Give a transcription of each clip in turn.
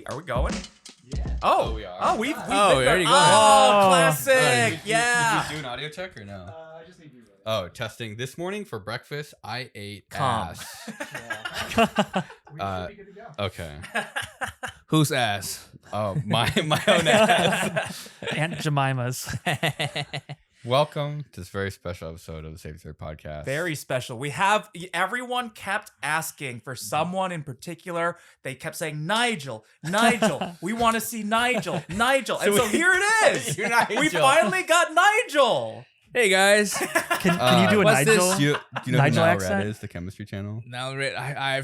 Are we going? Yeah. Oh, we are. Oh, we've there you go. Oh, classic. Did Yeah. you do an audio check or no? I just need to be ready. Oh, testing. This morning for breakfast, I ate Calm. ass. We should be good to go. Okay. Whose ass? Oh, my own ass. Aunt Jemima's. Welcome to this very special episode of the Save Third podcast. Very special. We have everyone kept asking for someone in particular. They kept saying Nigel. We want to see Nigel. And so here it is. You're Nigel. We finally got Nigel. Hey guys. Can you do a what's Nigel? this? Do you know Nigel who NileRed accent? is, the chemistry channel? NileRed,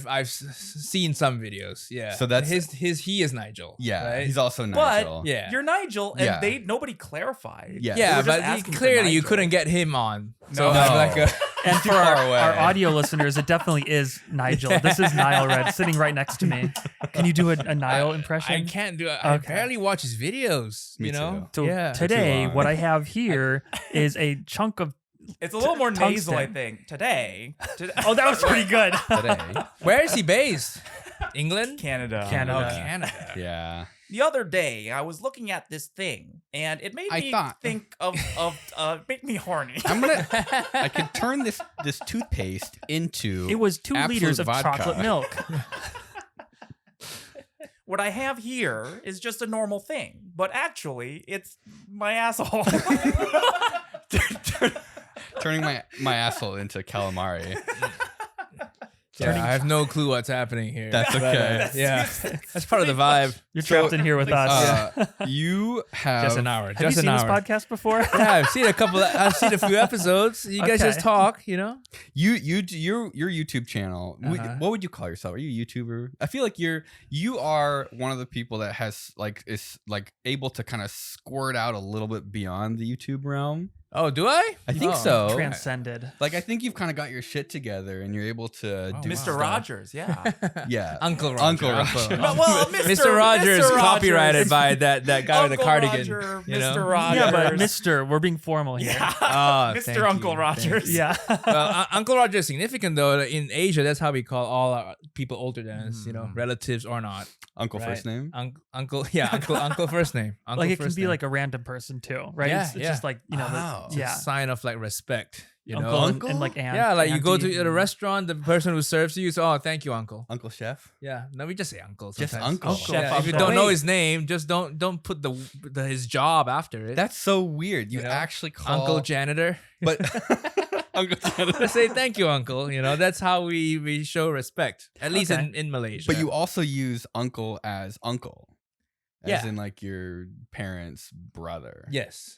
I've seen some videos. Yeah. So that's- he is Nigel. Yeah, right? he's also But Nigel. Yeah. you're Nigel, and Yeah. nobody clarified. Yeah. They Yeah, were just but asking for clearly you Nigel. couldn't get him on. So No. I'm like, And Too for far away. our audio listeners, it definitely is Nigel. This is NileRed sitting right next to me. Can you do a Nile impression? I can't do it. I Okay. barely watch his videos. Me you know. So yeah. today, Too long. what I have here is a chunk of. It's a little more nasal, I tungsten. think. Today. Oh, that was pretty good. Today. Where is he based? England. Canada. Canada. Oh, Canada. Yeah. The other day, I was looking at this thing, and it made I me thought- think of make me horny. I could turn this toothpaste into It was 2 absolute liters of vodka. chocolate milk. What I have here is just a normal thing, but actually, it's my asshole. turning my asshole into calamari. Yeah, I have no clue what's happening here. That's But, okay. yeah, that's part of the vibe. You're trapped in here with us. You have Just an hour. Have you Just seen an this hour. podcast before? Yeah, I've seen a few episodes. You guys Okay. just talk, you know. your YouTube channel. Uh-huh. What would you call yourself? Are you a YouTuber? I feel like you are one of the people that is able to kind of squirt out a little bit beyond the YouTube realm. Oh, do I? I think Oh. so. Transcended. Like I think you've kind of got your shit together and you're able to do Mr. stuff. Rogers, yeah. Yeah. Uncle Roger. Uncle Roger. Well, Mr. Rogers, Mr. copyrighted by that guy with the Uncle cardigan. Roger, you know? Mr. Rogers. Yeah, but Mr. We're being formal here. Yeah. Oh, thank Mr. Uncle you. Rogers. Yeah. Well, Uncle Roger is significant though. In Asia, that's how we call all our people older than us. You know, relatives or not. Uncle Right. first name. Uncle, yeah, uncle first name. Uncle Like it can first be name. like a random person too, right? Yeah, It's yeah. just like, you know, Wow. It's a yeah. sign of like respect. You know, Uncle and like aunt. yeah, like you go auntie. to a restaurant, the person who serves you, so thank you, uncle. Uncle Chef. Yeah, no, we just say uncle. Just sometimes. uncle. Uncle. Yeah, Chef if you uncle. don't know Wait. his name, just don't put his job after it. That's so weird. You You know? actually call Uncle janitor. but Uncle Janitor. Just say thank you, uncle. You know, that's how we show respect. At least Okay. in Malaysia. But you also use uncle as uncle. As Yeah. in like your parents' brother. yes.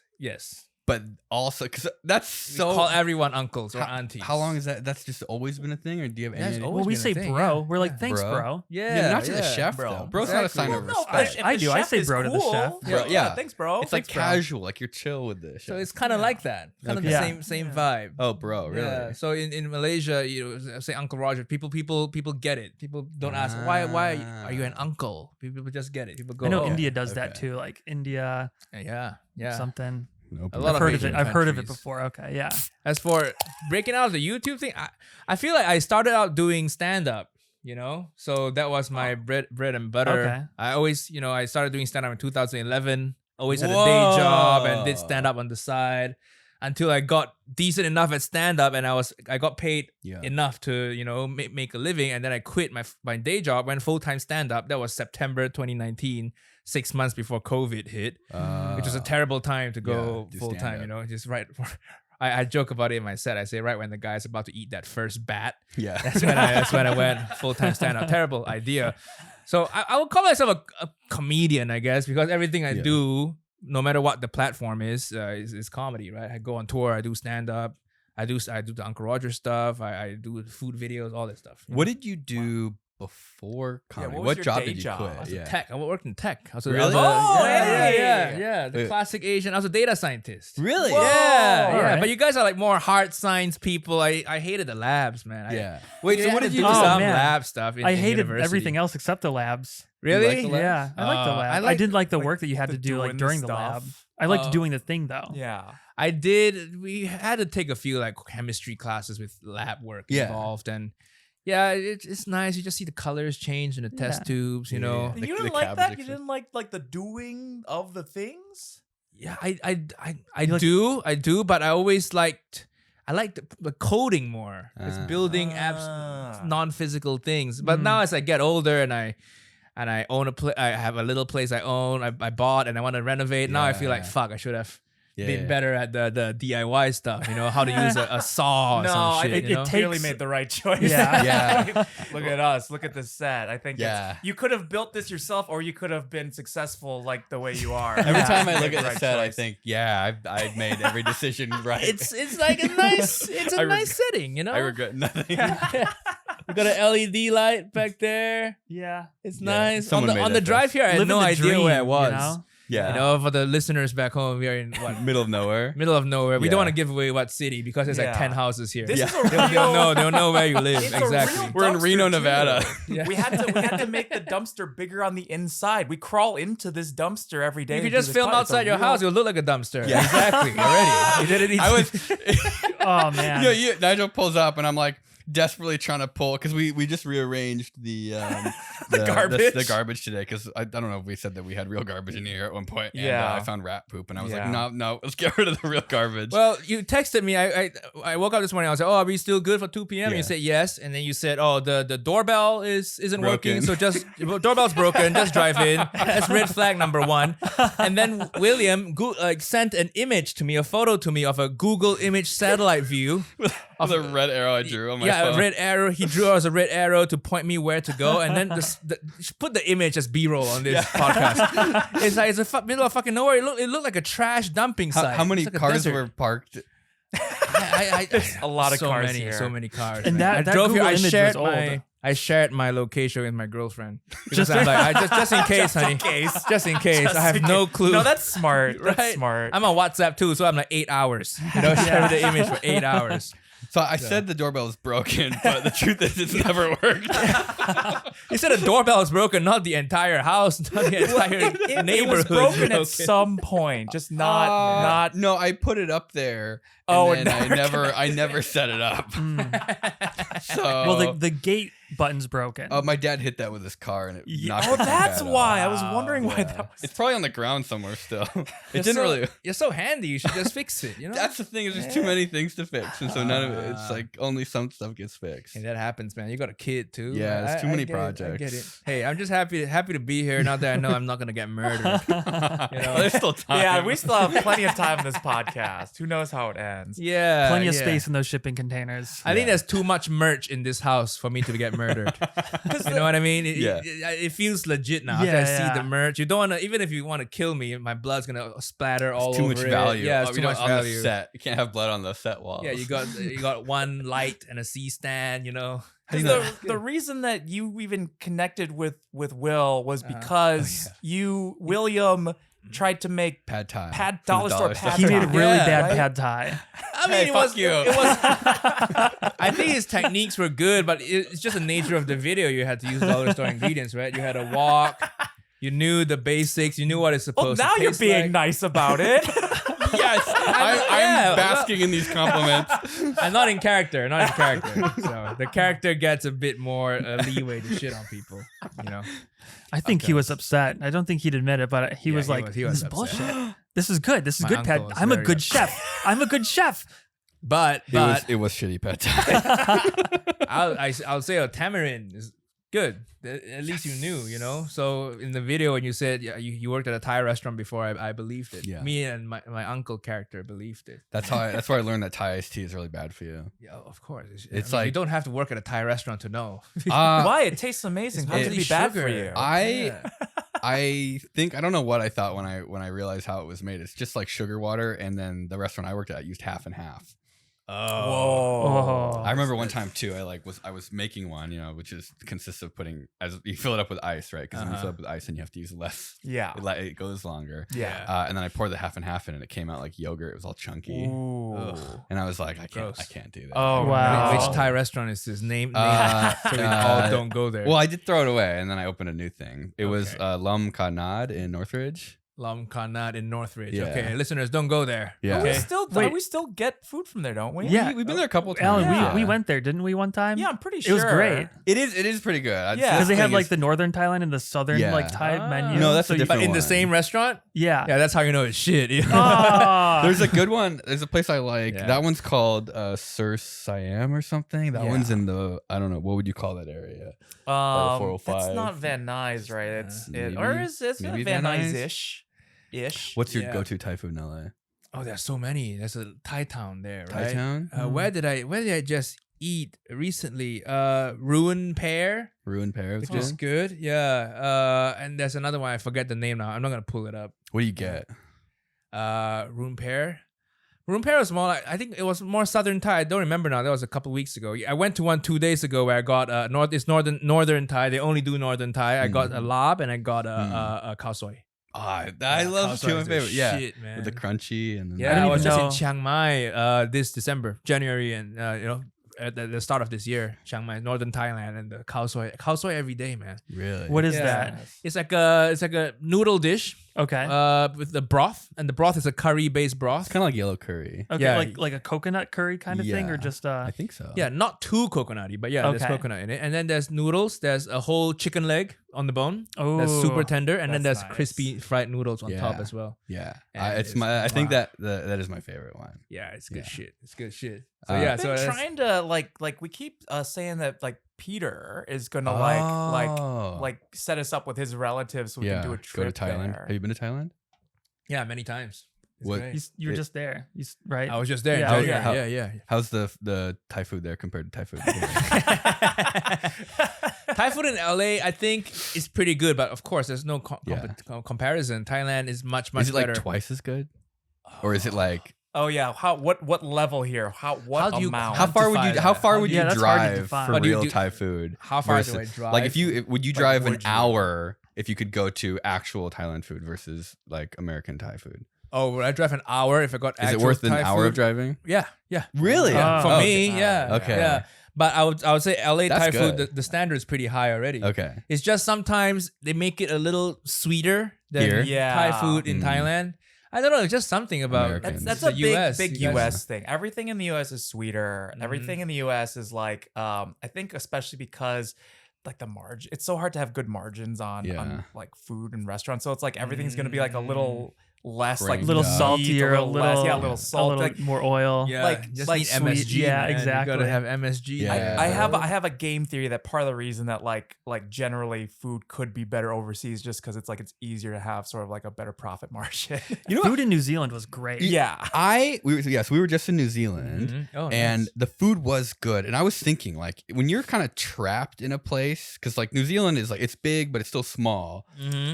But also, because that's We so. call everyone uncles or how, aunties. how long is that? That's just always been a thing, or do you have That's any? always Well, we been a say thing, bro. yeah. We're like, Yeah. thanks, Bro. bro. Yeah, not to the yeah. chef, bro. though. Bro's not a sign Exactly. of Well, no, respect. I do. I chef say is bro to the cool. chef. Bro, yeah. Thanks, bro. It's like Thanks, bro. casual, like you're chill with this. So it's kind of like that. Kind of Okay. the Yeah. same vibe. Oh, bro, really? Yeah. So in Malaysia, you know, say Uncle Roger, people get it. People don't ask why are you an uncle? People just get it. People go. I know oh, India does that okay. too, like India Yeah. something. Nope. A lot I've of heard of Asian it. I've heard of it countries. before. Okay, yeah. As for breaking out of the YouTube thing, I feel like I started out doing stand up. You know, so that was my bread and butter. Okay. I always, you know, I started doing stand up in 2011. Always had a day job and did stand up on the side until I got decent enough at stand up and I got paid Yeah. enough to, you know, make a living, and then I quit my day job, went full time stand up. That was September 2019, 6 months before COVID hit, which was a terrible time to go do full time. stand-up. You know, just right. I joke about it in my set. I say right when the guy's about to eat that first bat. Yeah. That's when I went full time stand up. Terrible idea. So I would call myself a comedian, I guess, because everything I Yeah. do, no matter what the platform is comedy, right? I go on tour, I do stand up, I do the Uncle Roger stuff, I do food videos, all that stuff. What did you do before comedy? what was what your job day did you job? quit? I was Yeah. in tech. I worked in tech. I was a- Really? I was a- Oh, yeah. hey! The classic Asian. I was a data scientist. Really? Whoa. Yeah. Alright. But you guys are like more hard science people. I hated the labs, man. Yeah. Wait, so what did you do? do? Oh, Some man. lab stuff. I in hated university. everything else except the labs. Really? like the labs? Yeah, I like the lab. I didn't like the work that you had to do like doing during the stuff. lab. I liked Oh. doing the thing though. Yeah. I did. We had to take a few like chemistry classes with lab work Yeah. involved, and Yeah, it's nice. You just see the colors change in the test tubes, you know. You The didn't like cabbage that? You extra. didn't like the doing of the things? Yeah, I do, but I always liked the coding more. It's building apps, non-physical things. But now as I get older and I own I have a little place I own, I bought and I want to renovate. Now I feel like fuck, I should have been better at the DIY stuff, you know, how to use a saw or No, some I shit. think you know? it clearly made the right choice. Yeah. Yeah. Look at us. Look at this set. I think Yeah. you could have built this yourself, or you could have been successful like the way you are. Every time I look Made at the the right set, I choice. think, I've made every decision right. It's like a nice I nice setting, you know. I regret nothing. We got an LED light back there. Yeah. It's Yeah, nice. someone On made the that drive here, I had Living no the idea dream, where I was. You know? Yeah. You know, for the listeners back home, we are in what Middle of nowhere. middle of nowhere. We don't Yeah. want to give away what city because there's like Yeah. 10 houses here. This Yeah. is a real. They'll know where you live. It's a real Exactly. We're in dumpster, Reno, too. Nevada. Yeah. We had to make the dumpster bigger on the inside. We crawl into this dumpster every day. You to could do just this film podcast. It's a outside your real- house. It'll look like a dumpster. Yeah. Exactly. Already. You didn't need I was. Oh man. Nigel pulls up, and I'm like desperately trying to pull because we just rearranged the garbage? the garbage today because I don't know if we said that we had real garbage in here at one point. And, Yeah. I found rat poop, and I was Yeah. like, no, let's get rid of the real garbage. Well, you texted me. I woke up this morning. I was like, "Oh, are we still good for 2 p.m.?" Yeah. You said yes, and then you said, "Oh, the doorbell isn't working, Broken. so just doorbell's broken. Just drive in." That's red flag number 1. And then William sent an image to me, a photo to me of a Google image satellite view. of the red arrow I drew on my Yeah, phone. a red arrow. He drew us a red arrow to point me where to go, and then put the image as B-roll on this podcast. It's like middle of fucking nowhere. It looked like a trash dumping site. How many It's like a cars desert. were parked? A lot of so cars many, here. so many cars. And man. that I drove here. Google I image shared was old. I shared my location with my girlfriend. Just I'm like, just in case, honey. Just in case. I have no clue. No, that's smart. That's right. smart. I'm on WhatsApp too, so I'm like 8 hours. You know, sharing the image for 8 hours. So I said the doorbell is broken, but the truth is it's never worked. He said a doorbell is broken, not the entire house, not the entire neighborhood. It was broken at some point, just not. No, I put it up there. Oh, and and then never I never set it up. So Well, the gate button's broken. my dad hit that with his car and it knocked Oh, it that's bad why. off. I was wondering why Yeah. that was. It's probably on the ground somewhere still. It You're didn't so, really. You're so handy. You should just fix it. You know. That's the thing. Is there's too many things to fix, and so none of it. It's like only some stuff gets fixed. Hey, that happens, man. You got a kid too. Yeah, it's too many I get it. I get it. projects. Hey, I'm just happy to be here. Now that I know I'm not gonna get murdered. You know? There's still time. Yeah, we still have plenty of time in this podcast. Who knows how it ends? Yeah, Plenty of yeah. space in those shipping containers. I think there's too much merch in this house for me to get murdered. You know what I mean? Yeah. It feels legit now. After Yeah, I see yeah. the merch. You don't want to, even if you want to kill me, my blood's gonna splatter all It's too over much it. value. Yeah, it's Oh, too you know, much on value. the set. You can't have blood on the set wall. Yeah, you got one light and a C stand. You know. 'Cause the reason that you even connected with Will was because William tried to make pad thai. Pad From dollar store pad He made a thai. really Yeah, bad right? pad thai. I mean, Hey, it fuck was. you. It was. I think his techniques were good, but it's just the nature of the video. You had to use dollar store ingredients, right? You had to walk. You knew the basics. You knew what it's Well, supposed to now you're taste being like. nice about it. Yes, I'm Yeah, basking in these compliments. I'm not in character. Not in character. So the character gets a bit more leeway to shit on people. You know. I think he was upset. I don't think he'd admit it, but he was he like, was "This is upset. bullshit. This is good. This is My good pad. uncle was I'm a very good upset. chef. I'm a good chef." But It was shitty pad thai. I'll say a tamarind is good. At least you knew, you know. So in the video when you said you worked at a Thai restaurant before, I believed it. Yeah. Me and my uncle character believed it. That's where I learned that Thai iced tea is really bad for you. Yeah, of course. It's you like- don't have to work at a Thai restaurant to know. Why? It tastes amazing. How It's could it be mostly bad for sugar. you? I think I don't know what I thought when I realized how it was made. It's just like sugar water, and then the restaurant I worked at used half and half. Oh. I remember one time too. I was making one, which consists of putting as you fill it up with ice, right? Because when you fill it up with ice, and you have to use less. Yeah. It goes longer. Yeah. And then I poured the half and half in, and it came out like yogurt. It was all chunky, Ooh. and I was like, I Gross. can't do that. Oh, Wow. no. Which Thai restaurant is this? Name so we uh, all don't go there. Well, I did throw it away, and then I opened a new thing. It was Okay. Lum Ka Nad in Northridge. Lam Kanat in Northridge. Yeah. Okay, listeners, don't go there. Yeah. We Okay. still get food from there, don't we? Yeah. We've been there a couple of times. Alan, Yeah. we went there, didn't we, one time? Yeah, I'm pretty It sure. was great. It is pretty good. Yeah. Because they have thing like is- the northern Thailand and the southern Yeah. like Thai Ah. menu. No, that's a you- different But in the one. same restaurant? Yeah. Yeah, that's how you know it's shit. Ah. There's a good one. There's a place I like. Yeah. That one's called Sir Siam or something. That Yeah. one's in the I don't know, what would you call that area? 405. That's not Van Nuys, right? It's Maybe- or is it maybe Van Van Nuys? Nuys ish? What's your Yeah. go-to Thai food in LA? Oh, there's so many. There's a Thai town there, Thai right? town? Where did I just eat recently? Ruined Pear, Ruined Pear. which is good. Yeah. And there's another one. I forget the name now. I'm not gonna pull it up. What do you get? Ruined Pear. Ruined Pear was more like, I think it was more Southern Thai. I don't remember now. That was a couple weeks ago. I went to one 2 days ago where I got northern Thai. They only do northern Thai. I got a lab and I got a khao soi. I Yeah, love khao two soi of my is the favorite. Yeah. shit, man. With the crunchy and then Yeah, I didn't was even just know- in Chiang Mai this December, January, and at the start of this year, Chiang Mai, northern Thailand, and the khao soy every day, man. really. What is Yeah. that? It's like a noodle dish Okay. with the broth, and the broth is a curry based broth. It's kind of like yellow curry. Okay, yeah. like a coconut curry kind of thing, or Yeah. just I think so. Yeah, not too coconutty, but yeah, there's Okay. coconut in it. And then there's noodles. There's a whole chicken leg on the bone. oh, That's super tender, and then that's there's nice. crispy fried noodles on top Yeah. as well. Yeah. And It's it's- my. I think wow. that is my favorite one. Yeah, it's good Yeah. shit. It's good shit. So Uh, yeah, I've so been that's- trying to like we keep saying that like Peter is gonna Oh. like set us up with his relatives so we yeah. can do a Go trip to Thailand. there. Have you been to Thailand? yeah, many times. It's What- great. you were It- just there, right? I was just there. Yeah, in okay. January. Yeah. How's the Thai food there compared to Thai food? here? Thai food in LA, I think, is pretty good, but of course, there's no Yeah. comparison. Thailand is much is it like better. twice as good, or is it like Oh yeah, what level here? what How do you- amount? how far would you Quantify how that. far would Yeah, you that's hard to drive define. for What do you real do- Thai food? How far do I versus- drive? Like if you would you drive an would you? hour if you could go to actual Thailand food versus like American Thai food? Oh, would I drive an hour if I got Is it actual worth an Thai hour food? of driving? Yeah. Really? Yeah, for Oh, me, okay. yeah. Okay. Yeah. But I would say LA That's Thai food, good. the standard is pretty high already. Okay. It's just sometimes they make it a little sweeter than Here? Yeah. Thai food in Mm. Thailand. I don't know, it's just something about American. That's the a big big You guys- US thing. Everything in the US is sweeter. Mhm. Everything in the US is like I think especially because like the margin, it's so hard to have good margins on Yeah. like food and restaurants. So it's like everything's gonna be like a little less like Grained a little up. saltier, a less, little yeah, a little salt. a little Like, more oil. Yeah, Like- just like need sweet- MSG. yeah, man. You exactly. gotta have MSG. Yeah. I have a game theory that part of the reason that like generally food could be better overseas just because it's like it's easier to have sort of like a better profit margin. You know Food in New Zealand was great. yeah. we were just in New Zealand. Mhm. Oh, And nice. the food was good. And I was thinking, like, when you're kind of trapped in a place, because like New Zealand is like it's big, but it's still small.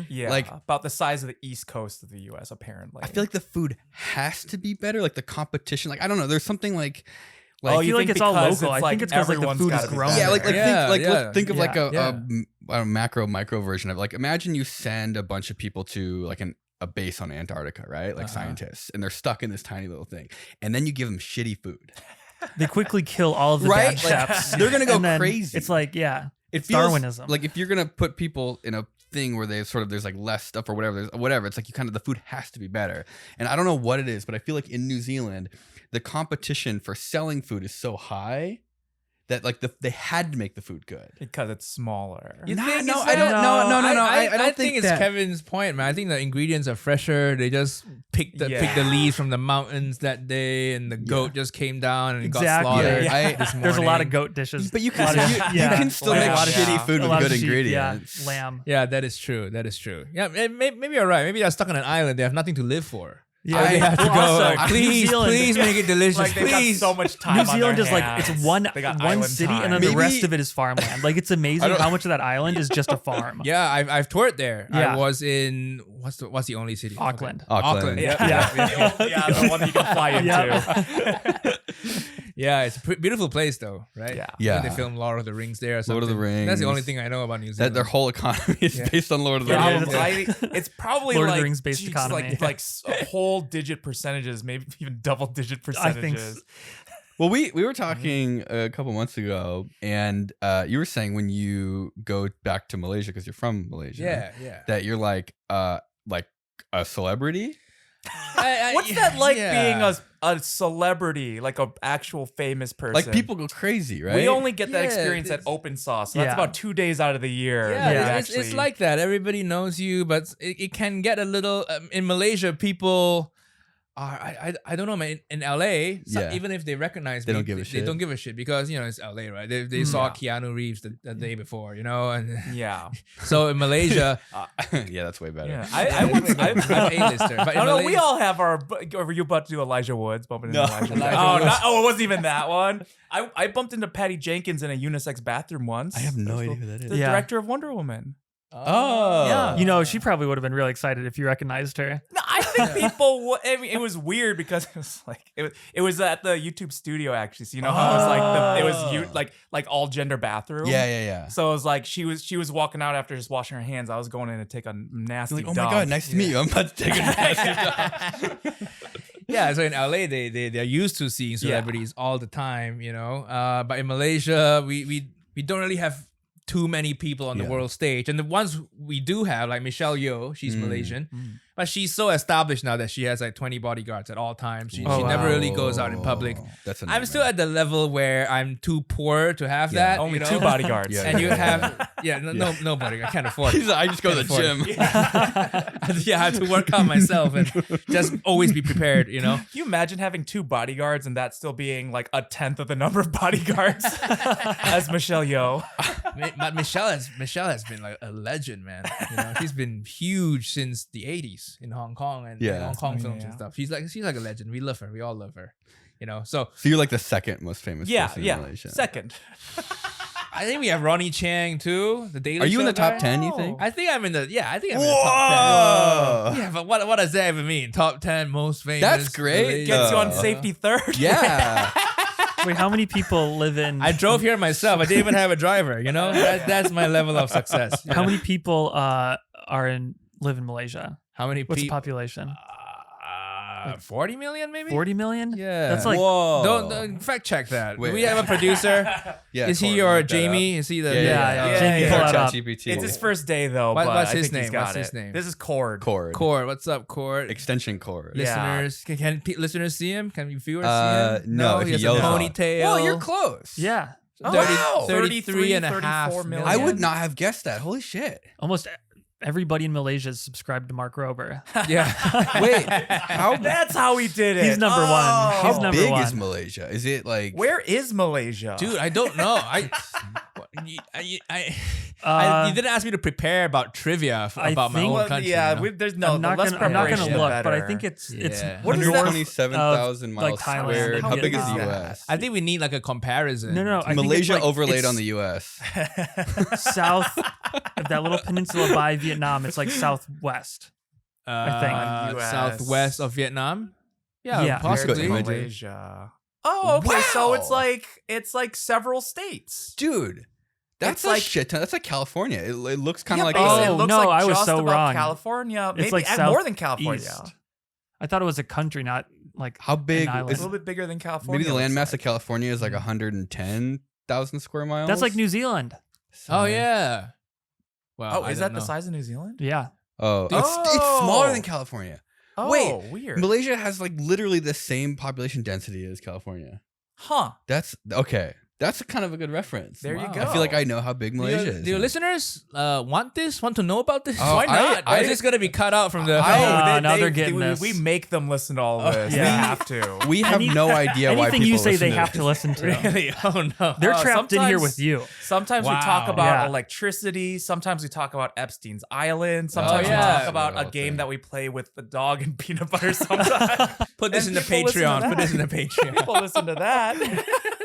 Yeah, Like- about the size of the east coast of the U.S. Apparently. I feel like the food has to be better. Like the competition, like I don't know. There's something like Oh, I you feel like think it's all because local. it's I like think it's because like the everyone's food is gotta be grown. better. yeah, like Yeah, think yeah, think of like yeah. a micro version of it. Like imagine you send a bunch of people to like a base on Antarctica, right? Like scientists, and they're stuck in this tiny little thing, and then you give them shitty food. They quickly kill all of the Right? bad Like, chefs. they're gonna go and then crazy. It's like, yeah, It feels Darwinism. like if you're gonna put people in a thing where they sort of there's like less stuff or whatever, it's like you kind of the food has to be better. And I don't know what it is, but I feel like in New Zealand the competition for selling food is so high that like they had to make the food good. because it's smaller. You Nah, think no, it's I don't- that? no, I I don't think think it's that. Kevin's point, man. I think the ingredients are fresher. They just pick the Yeah. leaves from the mountains that day, and the goat just came down and Exactly. got slaughtered. Yeah, this there's a lot of morning. goat dishes. But you A lot can of- you can still Lamb. make A lot of shitty sheep. food a with lot good of sheep, ingredients. Yeah, lamb. Yeah, that is true. That is true. Yeah, maybe you're right. Maybe they're stuck on an island. They have nothing to live for. Yeah, They have to well, go. also, like, New please, Zealand- please make it delicious. Like they've please. got so much time. New on Zealand their is like hands. it's one They got one island city, time. and then the Maybe- rest of it is farmland. Like it's amazing how much of that island is just a farm. Yeah, I've toured there. Yeah. I was in what's the only city? Auckland. Auckland. Yeah, Yeah, the one you can fly into. Yeah. Yeah, it's a beautiful place though, right? Yeah. Yeah. I think they filmed Lord of the Rings there. Or Lord of the something. That's the only Rings. thing I know about New That Zealand. their whole economy is Yeah. based on Lord of the Yeah, Rings. It's probably Lord of the like Rings based geez, economy. like whole digit percentages, maybe even double digit I think percentages. Well, we were talking a couple months ago, and you were saying when you go back to Malaysia because you're from Malaysia, yeah. that you're like a celebrity. What's that like yeah. being a celebrity, like a actual famous person? Like people go crazy, right? We only get that Yeah, experience at it's- open sauce. So that's Yeah. about 2 days out of the year. Yeah, that we it's like that. Everybody knows you, but it can get a little. In Malaysia, people are. I don't know, man. In LA, Yeah. even if they recognize They me, don't give a They shit. don't give a shit because it's LA, right? They saw Keanu Reeves the day before, and Yeah. so in Malaysia, Yeah, that's way better. Yeah. I once. I'm A-lister, but in I don't know. We Malaysia- all have our. Were you about to do Elijah Woods? Bumping into No. Elijah Woods. Elijah Woods. It wasn't even that one. I bumped into Patty Jenkins in a unisex bathroom once. I have no idea who that The is. Yeah. director of Wonder Woman. Oh. Yeah. You know, she probably would have been really excited if you recognized her. No, I think people. I mean, it was weird because it was like it was at the YouTube studio actually. So you know how it was like it was like all gender bathroom. Yeah. So it was like she was walking out after just washing her hands. I was going in to take a nasty. Like, oh my dump. god, nice to meet you. I'm about to take a nasty dump. Yeah, so in LA they're used to seeing celebrities all the time, But in Malaysia, we don't really have too many people on the Yeah. world stage, and the ones we do have, like Michelle Yeoh, she's Malaysian, but she's so established now that she has like 20 bodyguards at all times. She never really goes out in public. That's a I'm still at the level where I'm too poor to have that. Only you know? 2 bodyguards. Yeah. And you have no bodyguard. I can't afford it. He's like, I just go to the Can't gym. Yeah, I have to work out myself and just always be prepared, Can you imagine having 2 bodyguards and that still being like a tenth of the number of bodyguards as Michelle Yeoh? But Michelle has been like a legend, man. She's been huge since the 80s in Hong Kong and Yeah. Hong Kong Yeah, films and yeah. stuff. She's like a legend. We love her. We all love her. So So you're like the second most famous person in Malaysia. Second. I think we have Ronnie Chang too. The Daily Are you in Show the top guy. 10, you think? I think I'm in the top Whoa! 10. Yeah, but what does that even mean? Top 10 most famous. That's great. Malaysian- Gets you on Uh, safety third. Yeah. Wait, how many people live in? I drove here myself. I didn't even have a driver. That's my level of success. How many people live in Malaysia? How many What's the people? population? 40 million, maybe. 40 million? Yeah. That's like Whoa. Don't fact check that. Wait. We have a producer. Yeah, Is he Corbin, your look that Jamie? Is he the? Yeah. Jamie, yeah. pull that up. ChatGPT. It's his first day though. What- but what's I his think he's name? got What's his it. name? This is Cord. Cord. Cord. What's up, Cord? Extension cord. Yeah. Listeners, can listeners see him? Can viewers Uh, see him? no, if he he has a yells out. ponytail. Well, you're close. Yeah. 33 and a half 34 million. I would not have guessed that. Holy shit. Almost everybody in Malaysia is subscribed to Mark Rober. Yeah. Wait, how That's how he did it. He's number one. Oh. He's how number big one. is Malaysia? Is it like Where is Malaysia? Dude, I don't know. You didn't ask me to prepare about trivia I about my think- own Well, country. yeah, you know? there's no. I'm not less gonna preparation, look, the but I better. think it's Yeah. What is that? 127,000 like miles Thailand squared. and How big is the Vietnam. US? I think we need like a comparison. No, I think Malaysia it's like, overlaid it's on the US. south of that little peninsula by Vietnam. It's like southwest. I think. US. Southwest of Vietnam. Yeah, Yeah. possibly. Let's go Malaysia. Oh, okay. So Wow. it's like several states. Dude, that's It's a like- shit ton. That's like California. It looks kind of like basically. it Oh, looks no, like I was just so about wrong. California, maybe It's like more than California. southeast. I thought it was a country, not like how big an island. A is little bit bigger than California. maybe the looks landmass like. of California is like 110,000 square miles? That's like New Zealand. Oh yeah. Wow. Oh, I is don't that the know. size of New Zealand? Yeah. Oh, it's smaller than California. Oh, Wait, weird. Malaysia has like literally the same population density as California. Huh. That's okay. That's kind of a good reference. There you Wow. go. I feel like I know how big Malaysia is. Do your listeners want this? Want to know about this? Oh, Why not? I- Or is this gonna be cut out from the? now they're getting we, this. we make them listen to all of this. yeah. They have to. We have no idea why Anything people you say, listen they to have this. to listen to. Really? Oh no. They're trapped in here sometimes- with you. Sometimes we Wow. talk about Yeah. electricity. Sometimes we talk about Epstein's Island. Sometimes we yeah. talk about a Oh, game thing. that we play with the dog and peanut butter. Sometimes Put this And in the people listen to Patreon. Put that. this in the Patreon. people listen to that.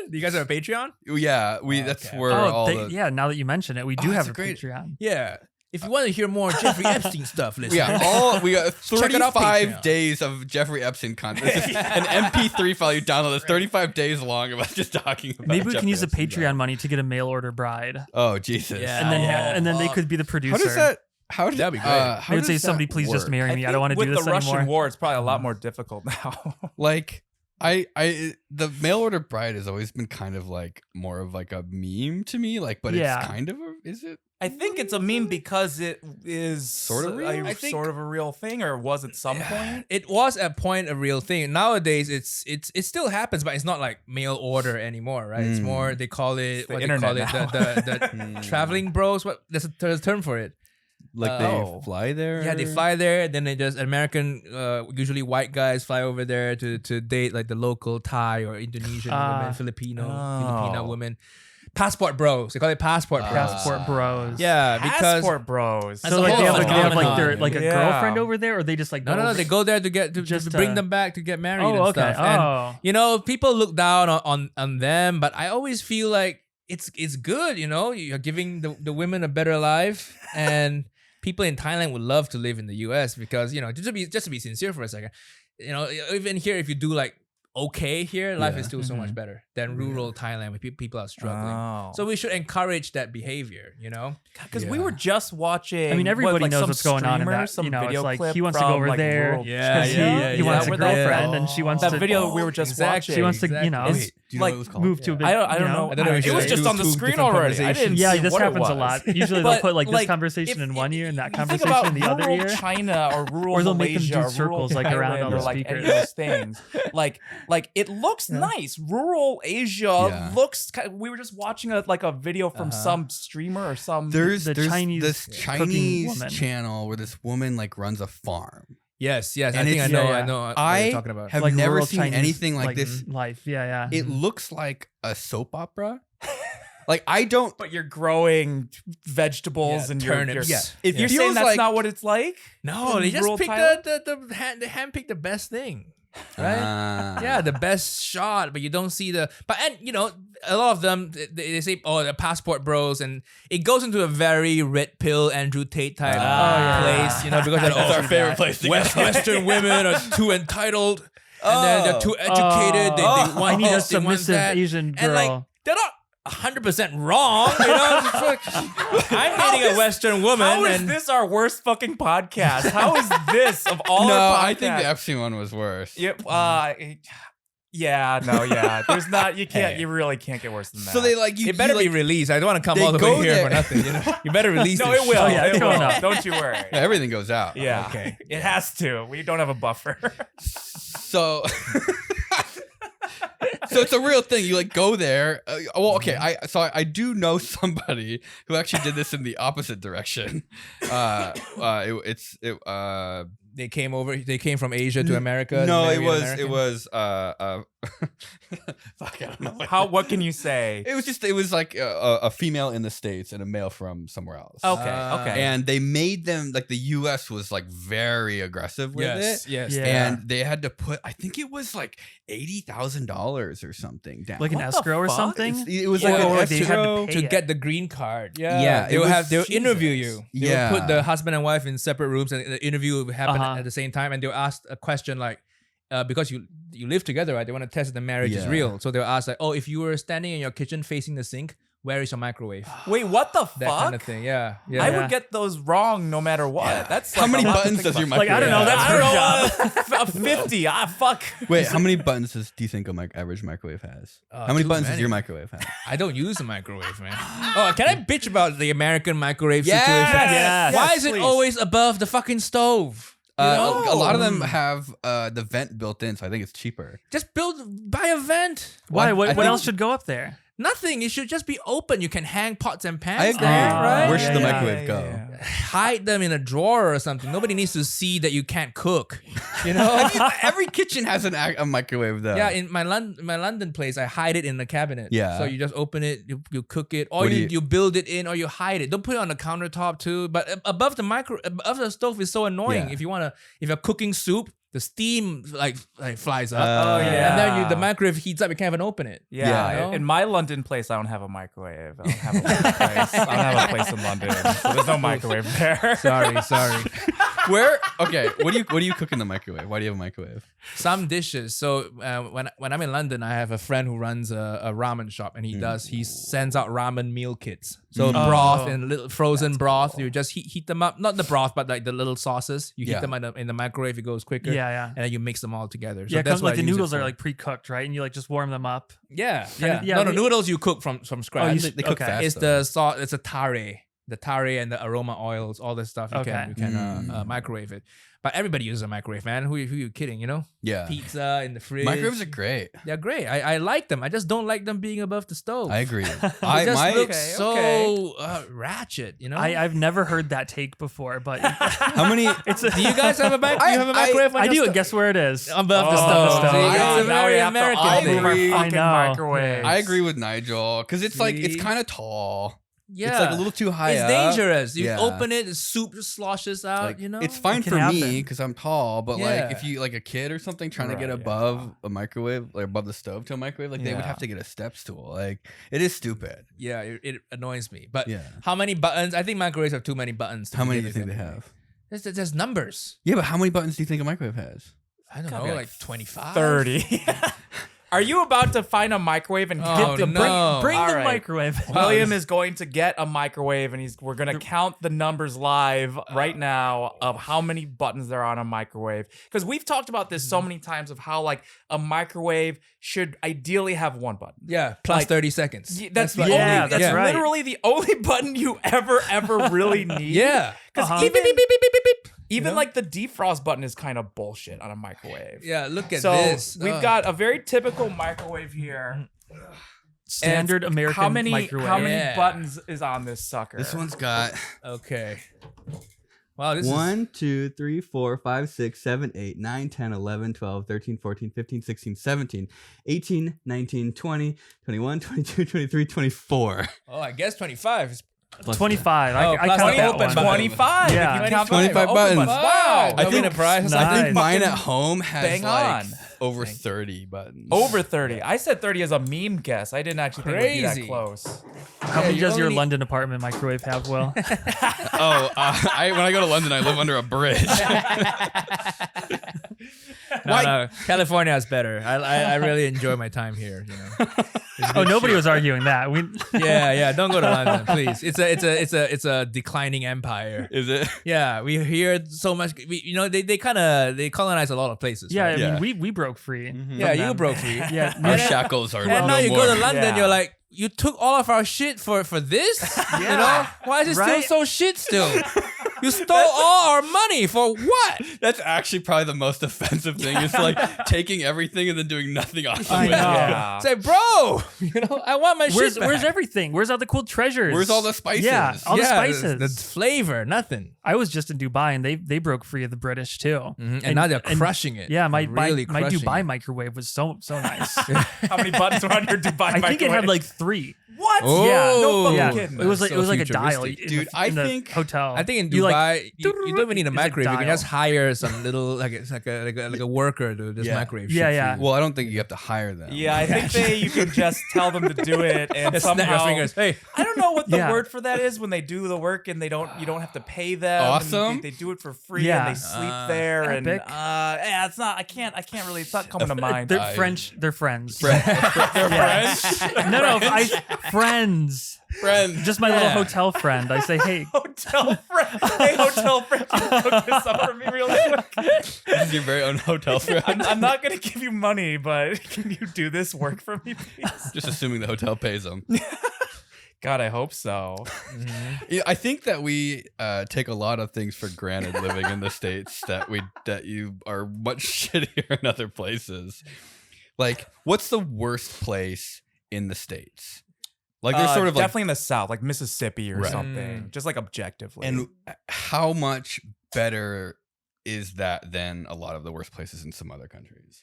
Do you guys have a Patreon? Yeah, that's Okay. where all the yeah. Now that you mention it, we do Oh, have that's a great. Patreon. Yeah. If you want to hear more Jeffrey Epstein stuff, listen. we got Check it out, 35 Patreon. days of Jeffrey Epstein content. This is an MP3 file you download that's 35 days long about just talking about Maybe we can Jeffrey use the Epstein. Patreon money to get a mail order bride, Oh Jesus. Yeah. and then they could be the producer. How does that how does That'd be great. how They would say, does that "Somebody, please just work? marry me. I don't want to with do this the Russian anymore." war, it's probably a lot more difficult now. Like I the mail order bride has always been kind of like more of like a meme to me, like, but Yeah. it's kind of Is it? I think it's a meme because it is Sort of real? a, I think- sort of a real thing, or was it some point? It was at point a real thing. Nowadays, it still happens, but it's not like mail order anymore, right? It's more they call it the what they call it internet the traveling bros. What there's a term for it. Like they fly there? Yeah, they fly there. Then they just American, usually white guys fly over there to date like the local Thai or Indonesian women, Filipino women. Passport bros. They call it passport bros. Passport bros. Yeah, because Passport bros. That's So a like whole they have like phenomenon. their like a Yeah. girlfriend over there, or they just like no, they go there to get to Just, bring uh, them back to get married Oh, and okay. stuff. And Oh. you know, people look down on them, but I always feel like it's good. You know, you're giving the women a better life, and people in Thailand would love to live in the U.S. because you know, just to be sincere for a second, you know, even here if you do like okay here, life is still so much better than rural Thailand where people are struggling. Oh. So we should encourage that behavior. You know. Because we were just watching. I mean, everybody like knows some what's going on in streamer, that. some You know, it's video like clip he wants to go from, over like, there rural because China. he wants a Where they- girlfriend and she wants that to video we were just Exactly. watching. She wants to, you know, Is- Do you know like, what it was called? move to a big. I don't know. I don't know if It was it's just two- on the two screen different already. I conversations. didn't Yeah, see this what it happens a was. lot. Usually But, they'll put like this like, conversation in one ear and that Think conversation about in the other rural ear. China or rural Or they'll make them do Malaysia, or circles, rural like, around Thailand, all or the like any of speakers. those things. like it looks nice. Rural Asia Yeah. looks. We were just watching a video from some streamer or some. There's The Chinese this cooking Chinese woman. channel where this woman like runs a farm. Yes. I And think I it's- know. yeah, I yeah. know what I you're talking about. have Like never rural seen Chinese, anything like this. life. Yeah. It looks like a soap opera. Like I don't. but you're growing vegetables Yeah, and turnips. You're, Yeah. if It you're saying feels that's like- not what it's like. No, in they just rural picked Thailand? they handpicked the best thing, right? Ah. Yeah, the best shot, but you don't see the. But and you know, a lot of them they say, oh, the passport bros, and it goes into a very red pill Andrew Tate type place, you know, because That's our favorite place to go. Western women are too entitled, and then they're too educated. They want I need a this, they want submissive that. Asian And like girl. they're not 100% wrong, you know. It's like, I'm dating a Western woman, How is and this our worst fucking podcast? How is this of all No, our podcasts? I think the Epstein one was worse. Yep. Yeah. There's not. You can't. You really can't get worse than that. So they like you. it better you, be like, released. I don't want to come they all the go way here there. for nothing. You know, you better release. No, this it will. shit. yeah, It it's going will. up. Don't you worry. Yeah, everything goes out. Yeah. Okay. It has to. We don't have a buffer. So. So it's a real thing. You like go there. Well, okay. I do know somebody who actually did this in the opposite direction. They came over. They came from Asia to America. No, to it marry an was American? fuck, I don't know. What can you say? It was like a female in the States and a male from somewhere else. Okay. And they made them like the U.S. was like very aggressive with it. Yes. Yeah. And they had to put, I think it was like $80,000 or something down. Like an What the escrow or fuck? something. It was Or like an like they had to escrow. pay To it. get the green card. Yeah, They'll it was- interview you. They Yeah. will put the husband and wife in separate rooms, and the interview will happen Uh-huh. at the same time. And they'll ask a question like, because you live together, right? They want to test if the marriage is Yeah. real. So they'll ask like, oh, if you were standing in your kitchen facing the sink, where is your microwave? Wait, what the That fuck? kind of thing. Yeah. I Yeah. would get those wrong no matter what. That's How like many a lot to buttons think does your about. Like, I don't know, microwave that's have? her job. 50. Fuck. Wait, how many buttons do you think a average microwave has? How many too buttons does many. your microwave have? I don't use the microwave, man. Oh, can I bitch about the American microwave Yes! situation? Yes. Why Yes, is it please. always above the fucking stove? A lot of them have the vent built in, so I think it's cheaper. Just buy a vent. Why? I What think- else should go up there? Nothing. It should just be open. You can hang pots and pans I agree. there, right? Where should the Yeah, microwave go? Hide them in a drawer or something. Nobody needs to see that you can't cook. You know? Every kitchen has a microwave though. Yeah, in my London place, I hide it in the cabinet. Yeah. So you just open it, you cook it, or What do you build it in, or you hide it. Don't put it on the countertop too. But above the stove is so annoying. Yeah. If you're cooking soup, the steam like flies up. Oh, yeah. And then the microwave heats up. You can't even open it. Yeah, Yeah. in my London place, I don't have a microwave. I don't have a place. I don't have a place in London, so there's no microwave there. Sorry. Where? Okay. What do you cook in the microwave? Why do you have a microwave? Some dishes. So when I'm in London, I have a friend who runs a ramen shop, and he sends out ramen meal kits. So broth and little frozen broth. You just heat them up. Not the broth, but like the little sauces. You heat them in the microwave. It goes quicker. Yeah. And then you mix them all together. So Yeah, that's because what like I the use it noodles are for. like pre-cooked, right? And you like just warm them up. Yeah. yeah, No, they- noodles you cook from scratch. They cook Okay. fast. It's though. the sauce. It's a tare. The tare and the aroma oils, all this stuff. You Okay. can microwave it. But everybody uses a microwave, man. Who you kidding? You know, Yeah. pizza in the fridge. Microwaves are great. They're great. I like them. I just don't like them being above the stove. I agree. It just looks so okay. ratchet. You know. I've never heard that take before, but How many? Do you guys have a do you have a microwave? on I your do. stove? And guess where it is? Above the Above stove. the stove. See, I- it's a now we very have to American all thing. move our I fucking know. microwaves. I agree with Nigel because it's like it's See? kind of tall. Yeah, It's like a little too high It's up. dangerous. You Yeah. open it, the soup just sloshes out. Like, you know, it's fine It can for me happen. because I'm tall, but Yeah. like if you like a kid or something trying to get Right, above a microwave, like above the stove to a microwave, like they would Yeah. have to get a step stool. Like it is stupid. Yeah, it annoys me. But Yeah. how many buttons? I think microwaves have too many buttons. How many do begin you think with they anyway. have? There's numbers. Yeah, but how many buttons do you think a microwave has? I don't Gotta know, be like 25, 30. Are you about to find a microwave and Oh, count the no. Bring All the right. microwave. William is going to get a microwave, and we're gonna count the numbers live right now of how many buttons there are on a microwave. Because we've talked about this so many times of how like a microwave should ideally have one button. Yeah, plus Like, 30 seconds. That's the what- only. Yeah, That's that's right. literally the only button you ever really need. Yeah. Because Uh-huh. even know? like the defrost button is kind of bullshit on a microwave. Yeah, look at So this. we've got a very typical microwave here. Standard And American how many, microwave. How many Yeah. buttons is on this sucker? This one's got Okay. Wow, this is 1, 2, 3, 4, 5, 6, 7, 8, 9, 10, 11, 12, 13, 14, 15, 16, 17, 18, 19, 20, 21, 22, 23, 24. Oh, I guess 25 is 25. Oh, I plus count the that open one. button. 25. Yeah. If you count 25 open buttons. Wow. I think- prize. Nice. I think mine fucking at home has bang like on. over 30 buttons. Over 30. I said 30 as a meme guess. I didn't actually think it would be Crazy. that close. How many you does your only- London apartment microwave have, Will? Oh, when I go to London, I live under a bridge. No, California is better. I really enjoy my time here. You know. Oh, nobody was arguing that. Yeah. Don't go to London, please. It's a declining empire. Is it? Yeah, we hear so much. They colonize a lot of places. Yeah, right? I mean, we broke free. Yeah, you them. broke free. Yeah, Our shackles are And no now you more. go to London, Yeah. you're like, you took all of our shit for this? You know? Why is it Right? still so shit still? You stole all our money for what? That's actually probably the most offensive thing. It's like taking everything and then doing nothing awesome I with know. it. Yeah. Say, bro, I want my Where's shit back. where's everything? Where's all the cool treasures? Where's all the spices? Yeah, all the spices. The flavor, nothing. I was just in Dubai and they broke free of the British too. And now they're crushing it. Yeah, my really my crushing Dubai it. microwave was so nice. How many buttons were on your Dubai I think it had microwave? like 3. What? Oh, Yeah, no fucking yeah. kidding. It was like So it was like a dial, futuristic. in Dude, the, I in the think- hotel. I think in You, like, Dubai, you don't even need a it's a microwave. You can dial. just hire some little like a worker to just Yeah. microwave. Yeah, shit yeah. for you. Well, I don't think you have to hire them. Yeah, I think you can just tell them to do it and Just snap your somehow. fingers. Hey, I don't know what the Yeah. word for that is when they do the work and you don't have to pay them. and Awesome. They do it for free Yeah. and they sleep there and Epic. yeah, it's not. I can't really. It's not coming to mind. They're I- French. They're friends. They're Yes. No, friends. friends. Just my little hotel friend. I say, hey, Hotel friend. Hey, hotel friend, can you hook this up for me real quick? This is your very own hotel friend. I'm not gonna give you money, but can you do this work for me, please? Just assuming the hotel pays them. God, I hope so. Yeah, I think that we take a lot of things for granted living in the States that you are much shittier in other places. Like, what's the worst place in the States? Like, there's sort of like, definitely in the South, like Mississippi or Right. something, just like objectively. and how much better is that than a lot of the worst places in some other countries?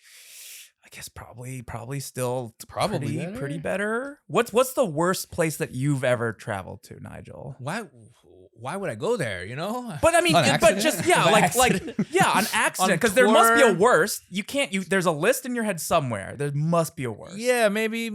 I guess probably still Probably pretty better. better. What's the worst place that you've ever traveled to, Nigel? why would I go there? You know? But I mean, On but accident? just yeah, On like accident. an accident, On because there must be a tour. worst. There's a list in your head somewhere. There must be a worst. Yeah, maybe.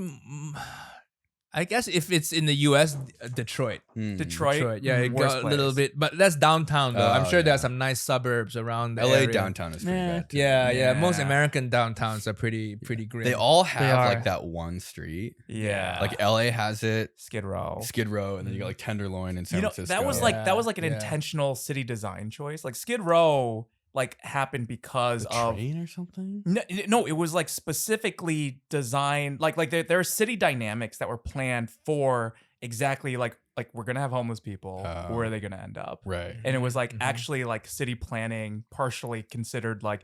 I guess if it's in the U.S., Detroit. Detroit. Yeah, it worst got a little place. bit, but that's downtown though. I'm Oh, sure there yeah. are some nice suburbs around the LA area. downtown is pretty bad too. Yeah. Most Yeah. American downtowns are pretty grim. They all have are. like that one street. Yeah. Like LA has it, Skid Row. Skid Row, and then you got like Tenderloin in San You know, Francisco. that was like an Yeah. intentional city design choice. Like Skid Row like happened because the of train or something. no, it was like specifically designed like there are city dynamics that were planned for exactly like we're gonna have homeless people. Where are they gonna end up? Right. And it was like actually like city planning partially considered like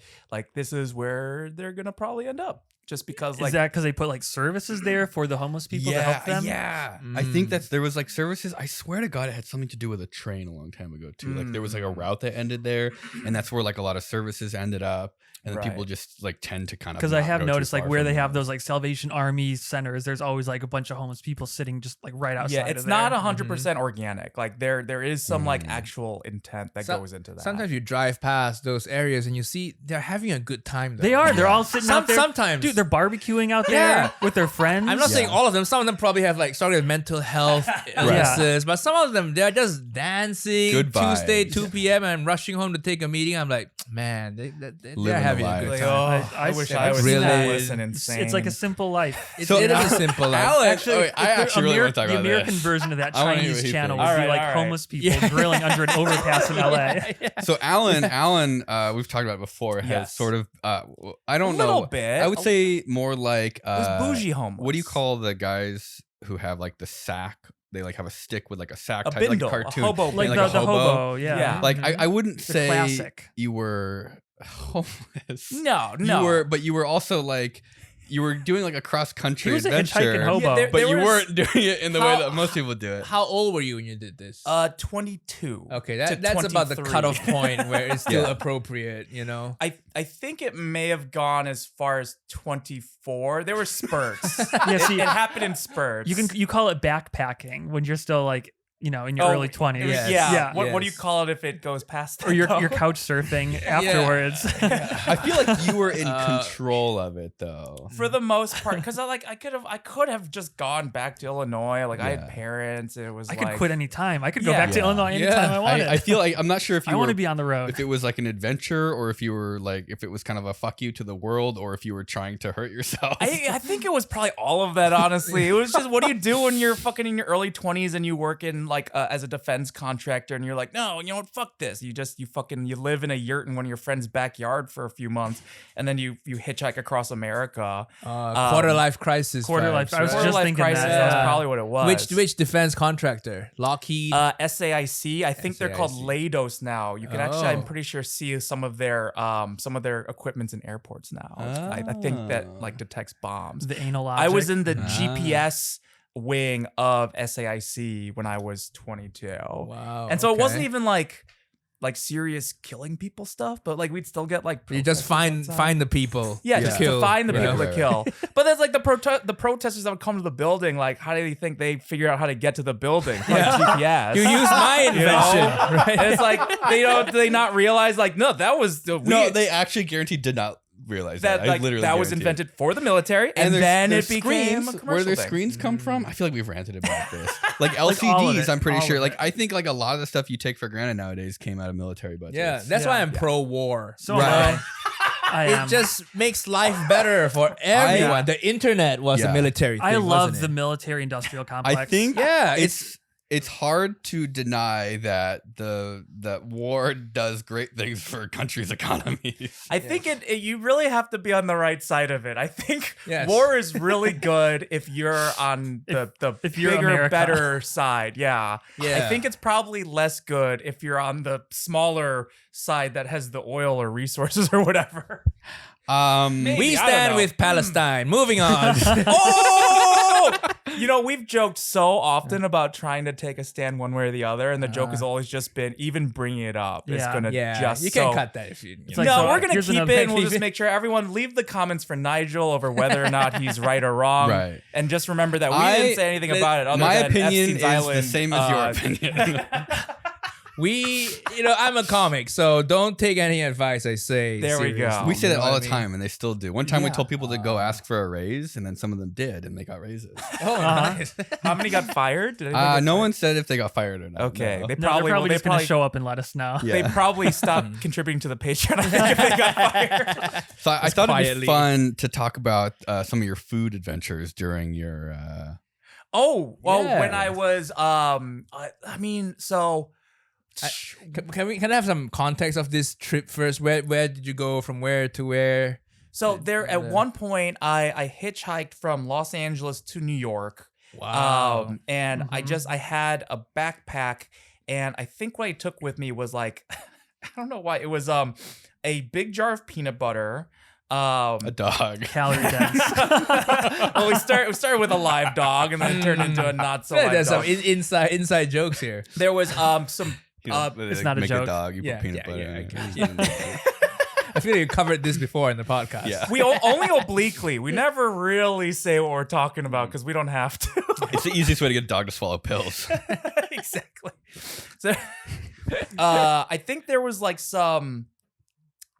this is where they're gonna probably end up. Just because like Is that because they put like services there for the homeless people to help them? Yeah. I think there was like services. I swear to God, it had something to do with a train a long time ago too. Like there was like a route that ended there, and that's where like a lot of services ended up. And then people Right. just like tend to kind of Because I have not go too noticed like far where from they have there. those like Salvation Army centers, there's always like a bunch of homeless people sitting just like right outside. yeah, it's of not there. 100% organic. Like there is some like actual intent that goes into that. Sometimes you drive past those areas and you see they're having a good time. Though. They are. They're all sitting out there. Sometimes, Dude, they're barbecuing out there Yeah. with their friends. I'm not saying all of them. Some of them probably have like started mental health illnesses, but some of them they're just dancing. Good Tuesday, vibes. 2 p.m. and rushing home to take a meeting. I'm like, man, they're the having a life. good like, time. oh, I wish I I've was seen really that. listen It's, insane. it's like a simple life. It is a simple life. Alan, Actually, I actually really want to talk the about American this. version of that I wanna hear what Chinese he channel thinks. would be All like right. homeless people drilling under an overpass in LA. So Alan, we've talked about it before, has Yes. sort of, I don't A know. little bit. I would say more like, it was bougie homeless. what do you call the guys who have like the sack? They like have a stick with like a sack a type, like bindle, cartoon. a hobo Like, bindle. Like the a hobo? hobo, yeah. Yeah. Like I wouldn't say classic. you were homeless. No. But you were also like, you were doing like a cross country He was a adventure. hitchhiking hobo. Yeah, But there you was- weren't doing it in the way How- that most people do it. How old were you when you did this? 22. Okay, to that's about the 23. cutoff point where it's still Yeah. appropriate, you know. I think it may have gone as far as 24. There were spurts. Yeah, see, it happened in spurts. you call it backpacking when you're still like, you know, in your Oh, early 20s. Yes. Yeah. Yeah. What do you Yes. call it if it goes past that? Or you're though? couch surfing afterwards. I feel like you were in control of it though. For the most part, because I could have just gone back to Illinois. Like I Yeah. had parents. And it was I like could quit anytime. I could go Yeah. back to Yeah. Illinois anytime I wanted. I feel like I'm not sure if you I were want to be on the road. if it was like an adventure or if you were like if it was kind of a fuck you to the world or if you were trying to hurt yourself. I think it was probably all of that. Honestly, it was just what do you do when you're fucking in your early 20s and you work in like as a defense contractor and you're like, no, you know what, fuck this. You live in a yurt in one of your friend's backyard for a few months and then you hitchhike across America. Quarter life crisis. Quarter vibes, life- I was right? Quarter just life thinking crisis. that, That's yeah. probably what it was. Which defense contractor? Lockheed. SAIC. I think they're called SAIC. Lados now. You can actually, I'm Oh. pretty sure, see some of their equipments in airports now. I think that like detects bombs. the anal I was object. in the GPS wing of SAIC when I was 22. Wow. And so it wasn't okay. even like serious killing people stuff, but like we'd still get like You just protesters outside. find the people. Yeah, to just kill. to find the Yeah. people to kill. But that's like the protesters that would come to the building. Like, how do you think they figure out how to get to the building? Like GPS. You use my You know? invention, right? And it's like do they not realize like no, that was the no, they actually guaranteed did not realize that. I like literally that was guarantee it. invented for the military, and there's- then there's it became a screens. commercial Where their thing. screens come from? I feel like we've ranted about this. Like all of LCDs, it, I'm pretty all sure. of Like it. I think like a lot of the stuff you take for granted nowadays came out of military budgets. Yeah, that's why I'm pro-war. So Right. I It am. just makes life better for everyone. The internet was a Yeah. military thing, I love wasn't the it? military-industrial complex. I think Yeah, it's hard to deny that that war does great things for countries' economies. I think you really have to be on the right side of it. I think Yes. war is really good if you're on the if you're bigger, America. better side. Yeah. Yeah. I think it's probably less good if you're on the smaller side that has the oil or resources or whatever. Maybe, we I don't stand know. with Palestine. Moving on. Oh! You know, we've joked so often about trying to take a stand one way or the other, and the joke has always just been even bringing it up is Yeah. gonna yeah, just you can so- cut that if you. It's know. like, no, so we're gonna here's keep an it, and we'll update. just make sure everyone leave the comments for Nigel over whether or not he's right or wrong. Right. And just remember that we didn't say anything about it. Other My than opinion Epstein's is Island, the same as your opinion. I'm a comic, so don't take any advice I say. There we go. seriously, We say you that know all what the I mean? time, and they still do. One time we Yeah. told people to go ask for a raise, and then some of them did, and they got raises. Oh, nice. How many got fired? Did anybody get No fired? one said if they got fired or not. Okay, no. they No, probably they're probably they just going to show up and let us know. Yeah. They probably stopped contributing to the Patreon. I think if they got fired. So I thought it'd quietly. be fun to talk about some of your food adventures during your. Oh, well, Yeah. when I was I mean, so Can I have some context of this trip first? Where did you go from where to where? so there at one point I hitchhiked from Los Angeles to New York. Wow. And I had a backpack, and I think what I took with me was like I don't know why. It was a big jar of peanut butter. A dog. Calorie dense. Well, we started with a live dog, and then it turned into a not so live There's some dog. inside jokes here. There was some It's not a make joke. a dog. You Yeah, put peanut yeah, butter. yeah, in it. I feel you covered this before in the podcast. Yeah. we only obliquely. We never really say what we're talking about because we don't have to. It's the easiest way to get a dog to swallow pills. Exactly. So, I think there was like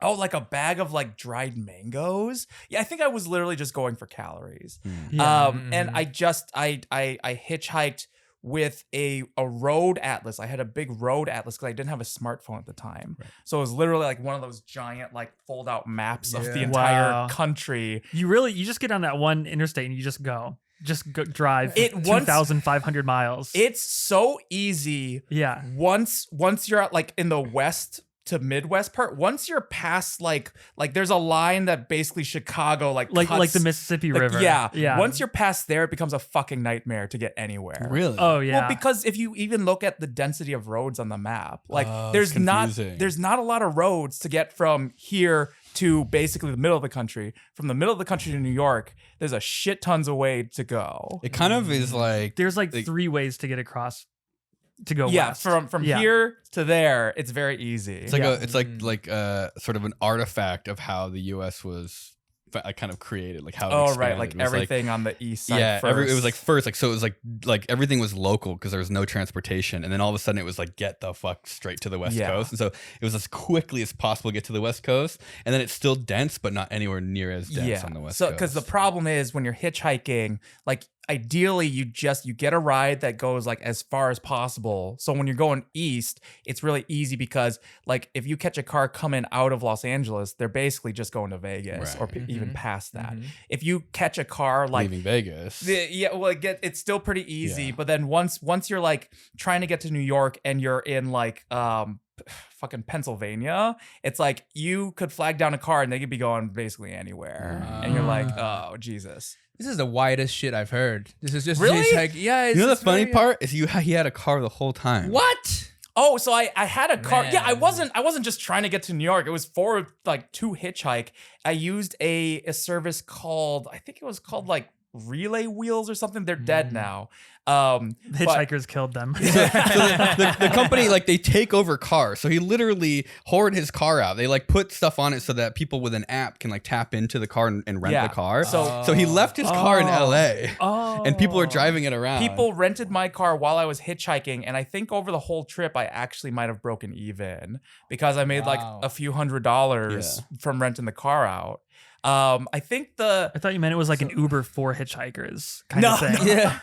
like a bag of like dried mangoes. Yeah, I think I was literally just going for calories. Yeah. And I hitchhiked with a road atlas. I had a big road atlas because I didn't have a smartphone at the time. So it was literally like one of those giant like fold out maps of the Yeah. entire Wow. country. You just get on that one interstate and you just go. Just go drive It once- 2,500 miles. It's so easy. yeah. Once you're at like in the west to Midwest part, once you're past like there's a line that basically Chicago like Like the cuts- Mississippi like, River. Yeah. Yeah. Once you're past there, it becomes a fucking nightmare to get anywhere. Really? Oh yeah. Well, because if you even look at the density of roads on the map, like Oh, there's it's not confusing. a lot of roads to get from here to basically the middle of the country. From the middle of the country to New York, there's a shit tons of way to go. It kind of is like. There's like 3 ways to get across to go Yeah, west. from Yeah. here to there, it's very easy. It's like Yeah. it's like sort of an artifact of how the U.S. was kind of created, like how. It Oh right, expanded. like It was everything on the east side. Yeah, first. it was like first, like so it was like everything was local because there was no transportation, and then all of a sudden it was like get the fuck straight to the West Yeah. Coast, and so it was as quickly as possible to get to the West Coast, and then it's still dense, but not anywhere near as dense on the West so Coast. because the problem is when you're hitchhiking, like ideally you get a ride that goes like as far as possible. So when you're going east, it's really easy because like if you catch a car coming out of Los Angeles, they're basically just going to Vegas or Right. even past that. If you catch a car like leaving Vegas. it's still pretty easy, Yeah. but then once you're like trying to get to New York and you're in like fucking Pennsylvania, it's like you could flag down a car and they could be going basically anywhere, and you're like, oh Jesus. This is the widest shit I've heard. This is just Really? it's like, yeah. It's You know the it's funny very- part is he had a car the whole time. What? Oh, so I had a car. Yeah, I Man. wasn't just trying to get to New York. It was for like to hitchhike. I used a service called, I think it was called like Relay Wheels or something. They're dead now. The hitchhikers killed them. So the company, like, they take over cars. So he literally hoard his car out. They like put stuff on it so that people with an app can like tap into the car and rent Yeah. the car. So- he left his car in LA, Oh. and people are driving it around. People rented my car while I was hitchhiking, and I think over the whole trip, I actually might have broken even because I made like Wow. a few $100s from renting the car out. I think I thought you meant it was like an Uber for hitchhikers kind of thing. Yeah.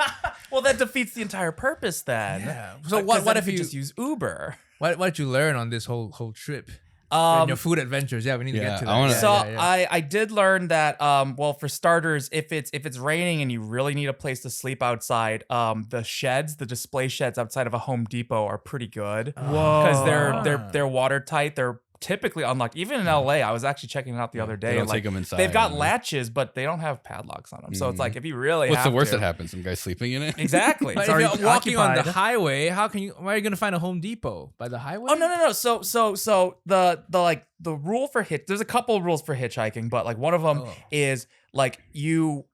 well, that defeats the entire purpose then. Yeah. So Because what then if could you just use Uber? what did you learn on this whole trip? In your food adventures. Yeah, we need to Yeah, get to I that. wanna- Yeah, So yeah, yeah. I did learn that well, for starters, if it's raining and you really need a place to sleep outside, the display sheds outside of a Home Depot are pretty good Whoa. because they're watertight. They're typically unlocked. Even in LA, I was actually checking it out the other day. They don't and, like, take them inside. they've got latches, but they don't have padlocks on them. So it's like if you really What's the have worst to, that happens? Some guy sleeping in it. Exactly. But if already you're walking on the occupied. highway, where are you gonna find a Home Depot? By the highway? Oh no. So the rule for there's a couple of rules for hitchhiking, but like one of them Oh. is like you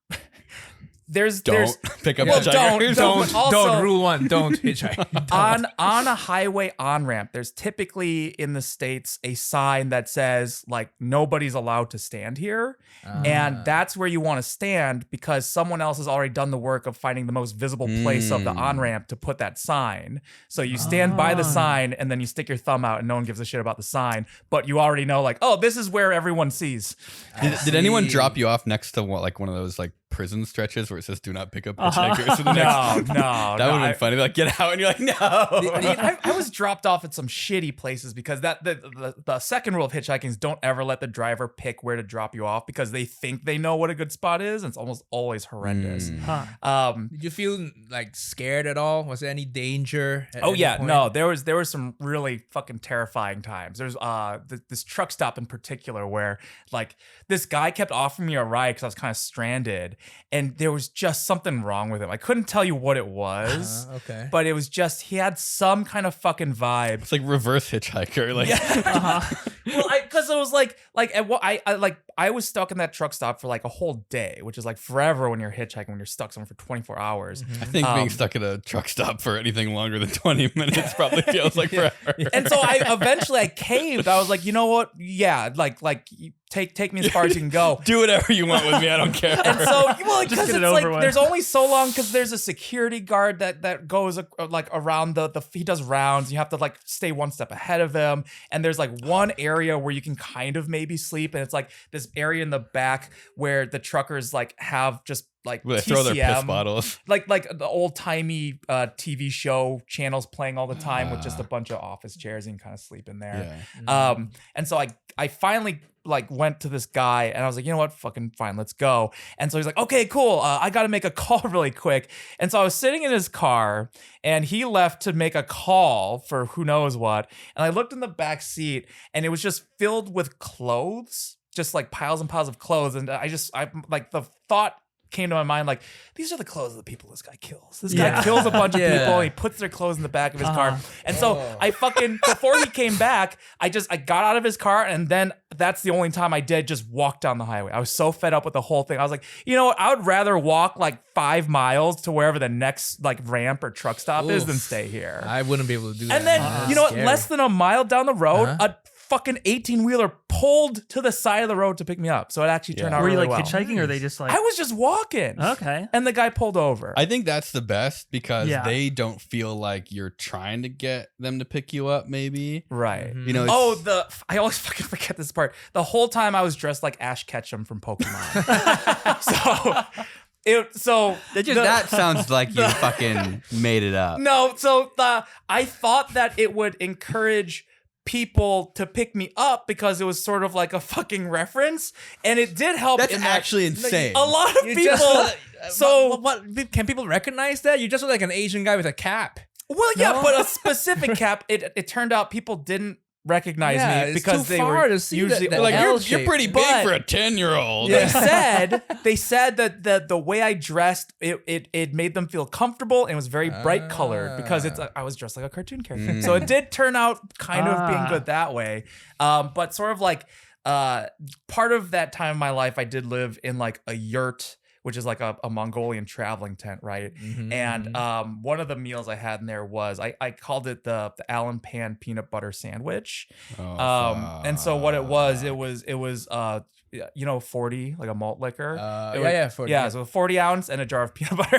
there's Don't pick up Well, hitchhikers. don't. Also- don't rule one. Don't hitchhike. on a highway on ramp, there's typically in the States a sign that says like nobody's allowed to stand here. And that's where you want to stand because someone else has already done the work of finding the most visible place of the on ramp to put that sign. So you stand by the sign and then you stick your thumb out and no one gives a shit about the sign. But you already know like, oh, this is where everyone sees. Did anyone drop you off next to like one of those like prison stretches where it says "Do not pick up hitchhikers"? No, that no. would have been funny. Like get out and you're like no. I mean, I was dropped off at some shitty places because the second rule of hitchhiking is don't ever let the driver pick where to drop you off because they think they know what a good spot is, and it's almost always horrendous. Did you feel like scared at all? Was there any danger? At Oh any yeah, point? no, there was some really fucking terrifying times. There's this truck stop in particular where like this guy kept offering me a ride because I was kind of stranded, and there was just something wrong with him. I couldn't tell you what it was, Okay. but it was just he had some kind of fucking vibe. It's like reverse hitchhiker. Like Well, because it was like at what I was stuck in that truck stop for like a whole day, which is like forever when you're hitchhiking when you're stuck somewhere for 24 hours. I think being stuck at a truck stop for anything longer than 20 minutes probably feels like forever. And so I eventually caved. I was like, you know what? Yeah, like you take me as far as you can go. Do whatever you want with me. I don't care. And so, well, because get it's it like over with. there's only so long because there's a security guard that goes like around the he does rounds. You have to like stay one step ahead of him, and there's like one area where you can kind of maybe sleep, and it's like this area in the back where the truckers like have just like Where they throw their piss TCM, bottles. like the old timey TV show channels playing all the time with just a bunch of office chairs and you kind of sleep in there. Yeah. And so I finally like went to this guy and I was like, you know what, fucking fine, let's go. And so he's like, okay, cool. I got to make a call really quick. And so I was sitting in his car and he left to make a call for who knows what. And I looked in the back seat and it was just filled with clothes, just like piles and piles of clothes. And I like the thought came to my mind like these are the clothes of the people this guy kills. This guy kills a bunch of people and he puts their clothes in the back of his car. And so I fucking before he came back, I got out of his car and then that's the only time I did just walk down the highway. I was so fed up with the whole thing. I was like, you know what? I would rather walk like 5 miles to wherever the next like ramp or truck stop is than stay here. I wouldn't be able to do that. And then man. you know what? Scary. Less than a mile down the road, a fucking 18-wheeler pulled to the side of the road to pick me up. So it actually turned out Were you really like well. hitchhiking or are they just like I was just walking. okay? And the guy pulled over. I think that's the best because Yeah. they don't feel like you're trying to get them to pick you up, maybe. Right. You know, I always fucking forget this part. The whole time I was dressed like Ash Ketchum from Pokemon. that sounds like you fucking made it up. No, so I thought that it would encourage people to pick me up because it was sort of like a fucking reference, and it did help. That's in that, actually insane. A lot of You people. just, so what can people recognize that? You just look like an Asian guy with a cap. well, yeah, but a specific cap. It turned out people didn't recognize Yeah, me it's because too they far were to see usually that Like L you're shape. pretty big But- for a 10-year-old. They said that the way I dressed it made them feel comfortable and was very bright colored because I was dressed like a cartoon character. So it did turn out kind of being good that way. But sort of like part of that time of my life I did live in like a yurt, which is like a Mongolian traveling tent, right? And one of the meals I had in there was I called it the Allen Pan peanut butter sandwich. And so what it was 40 like a malt liquor. It was- 40. Yeah, so 40 ounce and a jar of peanut butter.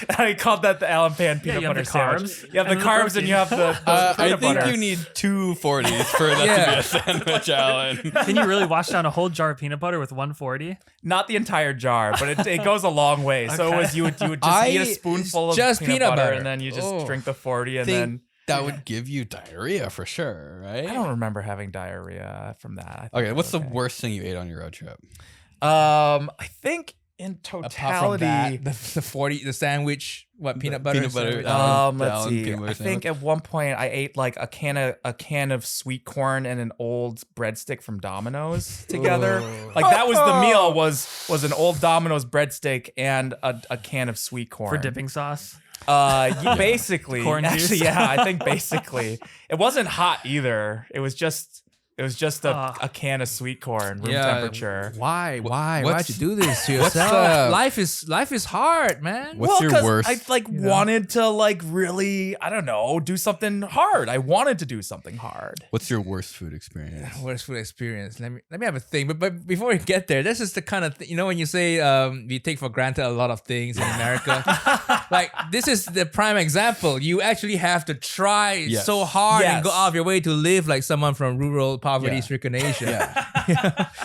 And I called that the Allen Pan peanut you have butter the sandwich. carbs You have the and the carbs and you have the I peanut think butter. you need 2 40s for that to be a sandwich, Alan. Can you really wash down a whole jar of peanut butter with 140? Not the entire jar, but it goes a long way. So it was you would just eat a spoonful of just peanut peanut butter, butter. and then you just Oh. drink the 40 and think then that would give you diarrhea for sure, right? I don't remember having diarrhea from that. I think Okay, it what's was the worst thing you ate on your road trip? I think in Apart from totality. that, the 40, the sandwich, what peanut butter? Peanut butter. sandwich? The Let's Allen see. peanut butter I think sandwich? at one point I ate like a can of sweet corn and an old breadstick from Domino's together. Like that was the meal was an old Domino's breadstick and a can of sweet corn For dipping sauce? Basically, Corn juice? actually, yeah, I think basically it wasn't hot either. It was just It was just a can of sweet corn, room temperature. Why? Why'd what's- you do this to what's, yourself? Life is hard, man. What's your 'cause worst? I wanted to really, I don't know, do something hard. I wanted to do something hard. What's your worst food experience? Worst food experience. Let me have a thing. But before we get there, this is the kind of when you say we take for granted a lot of things in America. Like this is the prime example. You actually have to try so hard and go out of your way to live like someone from rural poverty-stricken Asia.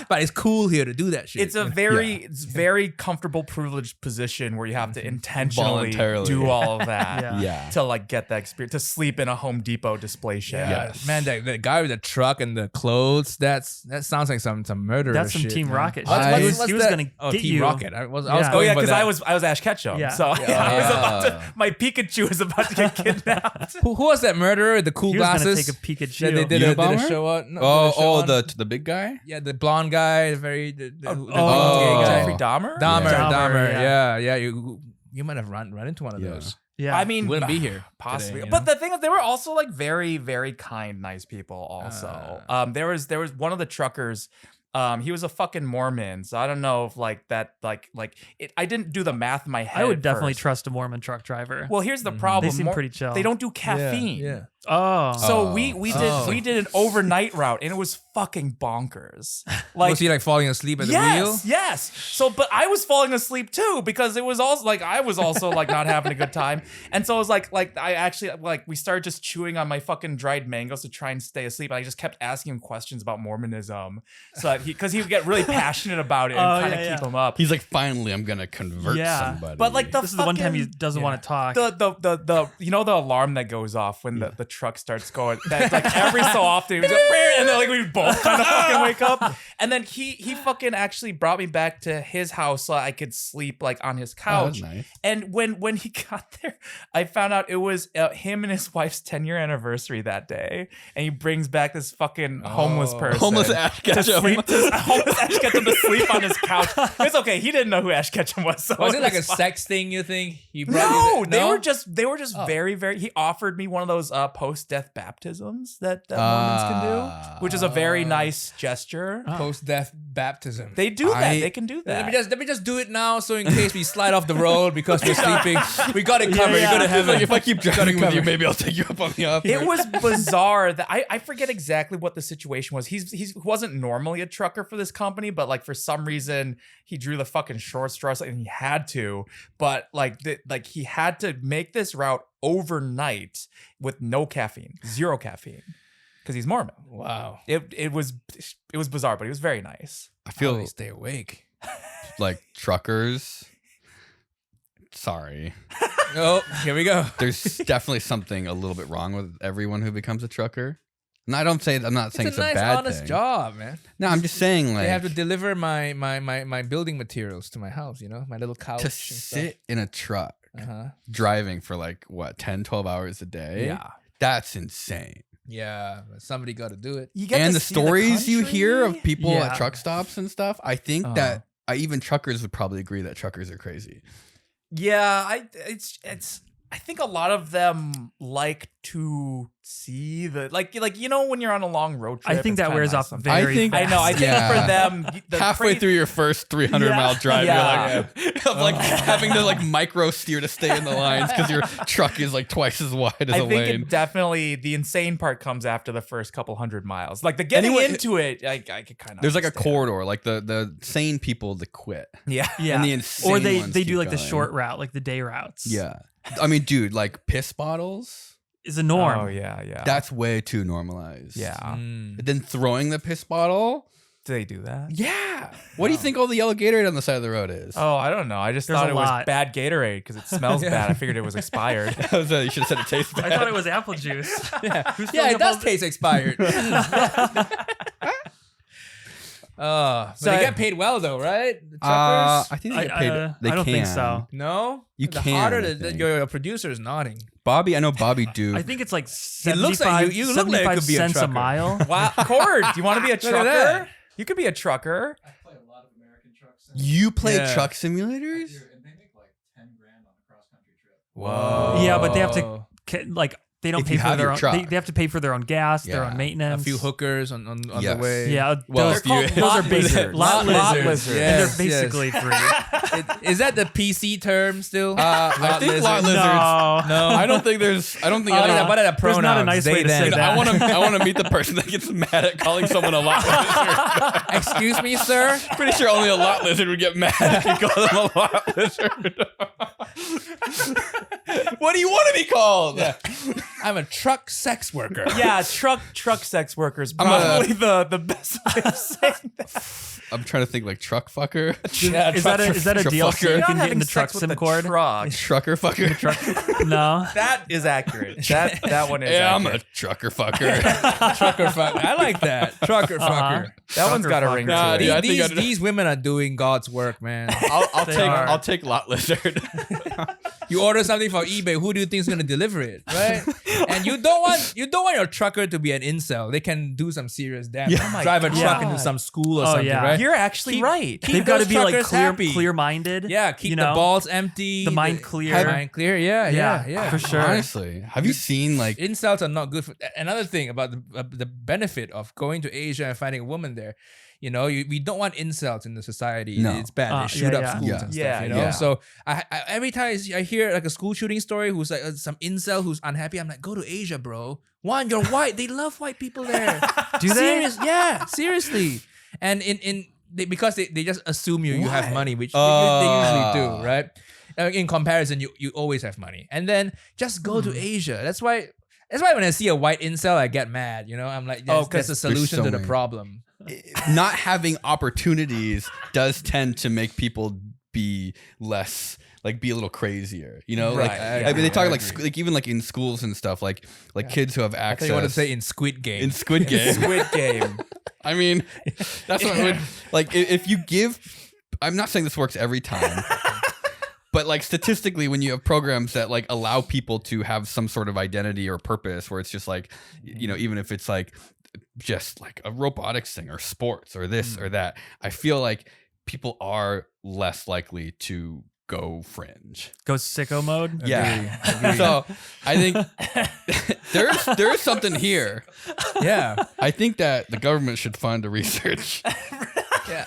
But it's cool here to do that shit. It's a very comfortable, privileged position where you have to intentionally Voluntarily. do all of that Yeah. to get that experience, to sleep in a Home Depot display shed. Yes. Man, the guy with the truck and the clothes, that sounds like some murderer That's some shit. Team man. Rocket. What's- shit. He was that? gonna get Team you. Rocket. I was Yeah. going Oh yeah, for because that. I was Ash Ketchum. Yeah. So I was about to. My Pikachu was about to get kidnapped. Who was that murderer with the cool He was gonna glasses? take a peek at That you. they did a Unabomber? show on. No, Oh, did a show on? the big guy. Yeah, the blonde guy, the oh. gay guy. Jeffrey Dahmer. Dahmer, Yeah. Dahmer. Yeah. Yeah. You might have run into one of Yeah. those. Yeah. I mean, Wouldn't be here possibly. today, you But know? the thing is, they were also very, very kind, nice people. Also, there was one of the truckers. He was a fucking Mormon, so I don't know if I didn't do the math in my head. I would at definitely first. trust a Mormon truck driver. Well, here's the problem. They seem pretty chill. They don't do caffeine. Yeah. Oh. So we did an overnight route, and it was fucking bonkers. Was he like falling asleep at the wheel? Yes. So, but I was falling asleep too because it was also I was also not having a good time, and so it was I actually we started just chewing on my fucking dried mangoes to try and stay asleep. And I just kept asking him questions about Mormonism, so that because he would get really passionate about it and kind of keep him up. He's like, finally, I'm gonna convert Yeah. somebody. But this is the one time he doesn't want to talk. the the alarm that goes off when the truck starts going, that every so often he was and then we both kind of fucking wake up, and then he fucking actually brought me back to his house so I could sleep on his couch. nice. And when he got there, I found out it was him and his wife's 10-year anniversary that day, and he brings back this fucking homeless person, Homeless Ash to Ketchum. sleep, homeless Ash Ketchum to sleep on his couch. It's okay, he didn't know who Ash Ketchum was. So Was it like a fine. sex thing? You think he brought No, you they were just very, very. He offered me one of those post-death baptisms that Mormons can do, which is a very nice gesture. post-death baptism. They do that. They can do that. Let me just do it now, so in case we slide off the road because we're sleeping, we got it covered. You're gonna have Like, it. if I keep driving with you, maybe I'll take you up on the offer. It was bizarre that I forget exactly what the situation was. He wasn't normally a trucker for this company, but for some reason he drew the fucking short straw and he had to. But he had to make this route overnight with no caffeine, zero caffeine, because he's Mormon. Wow. It was bizarre, but he was very nice. I How feel do you stay awake? like truckers. Sorry. Oh, here we go. There's definitely something a little bit wrong with everyone who becomes a trucker. And I'm not saying It's it's a a nice, bad honest thing. job, man. No, I'm just saying They have to like deliver my building materials to my house, my little couch. to and stuff. sit in a truck Uh-huh. driving for 10, 12 hours a day. Yeah. That's insane. Yeah, but somebody got to do it. You get And to the see stories you country. hear of people Yeah. at truck stops and stuff, I think that even truckers would probably agree that truckers are crazy. Yeah, I think a lot of them like to see the when you're on a long road trip. I think it's that kinda wears nice off sometimes. very think- I know. I fast. think Yeah. for them, Halfway crazy- through your first 300-mile drive, Yeah. you're like having to micro steer to stay in the lines because your truck is twice as wide as I a think lane. it definitely the insane part comes after the first couple hundred miles. Like the getting Anyway, into it, I could kind of. There's a corridor, the sane people that quit. Yeah. Yeah. And the insane or they ones do keep the going. short route, like the day routes. Yeah. I mean, dude, piss bottles, Is a norm. Oh yeah. that's way too normalized. yeah. Mm. But then throwing the piss bottle, Do they do that? yeah. What do you think all the yellow Gatorade on the side of the road is? Oh, I don't know. I just There's thought a it was lot. bad Gatorade because it smells bad. I figured it was expired. You should have said it tastes bad. I thought it was apple juice. Yeah, Who's yeah, filling it up does all taste expired. But So- they get paid well though, right? The I truckers? think they get paid. They I don't think can. so. No, You the can, harder I the think. your producer is nodding. Bobby, I know Bobby do. I think it's like It looks 75, like you look like it 75 could be a cents a trucker. mile. Wow, Cord, do you want to be a Look at trucker? that. You could be a trucker. I play a lot of American trucks. You play Yeah. truck simulators? And they make like 10 grand on a cross country trip. Whoa. Yeah, but they have to like they don't If pay you for have their your own. truck. They have to pay for their own gas, their Yeah. own A maintenance. few hookers on the Yes. way. Yeah, Well, those, if you- those are basic. Lot lizards. And Yes, they're basically free. Is that the PC term still? I think lot lizards. No. I don't think there's. I don't think. What any- are the There's not a pronouns? nice They, way to say them. that. I want to meet the person that gets mad at calling someone a lot lizard. Excuse me, sir. Pretty sure only a lot lizard would get mad if you call them a lot lizard. What do you want to be called? I'm a truck sex worker. Yeah, truck sex workers. I'm Probably the best way of saying that. I'm trying to think like truck fucker. Yeah, Is that a truck DLC fucker. you You're not can get in having the truck sex with sim the cord? truck. Trucker fucker. No. That is accurate. That one is Yeah, I'm accurate. a trucker fucker. trucker fucker. I like that. Trucker fucker. That one's got a Trucker ring fucker. Nah, to dude, it. I think These women are doing God's work, man. I'll take lot lizard. You order something from eBay, who do you think is gonna deliver it, right? And you don't want your trucker to be an incel. They can do some serious damage. Yeah. Oh my Drive a truck God. into some school or Oh, something, yeah. right? You're actually Keep- right. keep They've got to those be like truckers happy. clear-minded. Yeah, keep you the know? balls empty, The mind clear. Mind clear. Yeah. for sure. Honestly, have you seen like? Insults are not good for. Another thing about the benefit of going to Asia and finding a woman there, we don't want insults in the society. No. It's bad. They shoot yeah, up yeah. schools Yeah. and Yeah, stuff. yeah. So I every time I hear like a school shooting story, who's like some incel who's unhappy, I'm like, go to Asia, bro. One, you're white. They love white people there. Do they? Yeah, seriously. And because they just assume you have Why? money, which they usually do, right? In comparison, you always have money, and then just go to Asia. That's why when I see a white incel, I get mad. I'm like, that's a solution so to the many. problem. Not having opportunities does tend to make people be less be a little crazier, Right, I mean, they talk like even like in schools and stuff, like kids who have I access. think I want to say in Squid Game. in Squid Game. Squid Game. I mean, that's what I would like. If you give, I'm not saying this works every time, but like statistically, when you have programs that like allow people to have some sort of identity or purpose, where it's just like, even if it's like just like a robotics thing or sports or this or that, I feel like people are less likely to go fringe. Go sicko mode. Yeah. So I think there's something here. Yeah. I think that the government should fund a research. Yeah.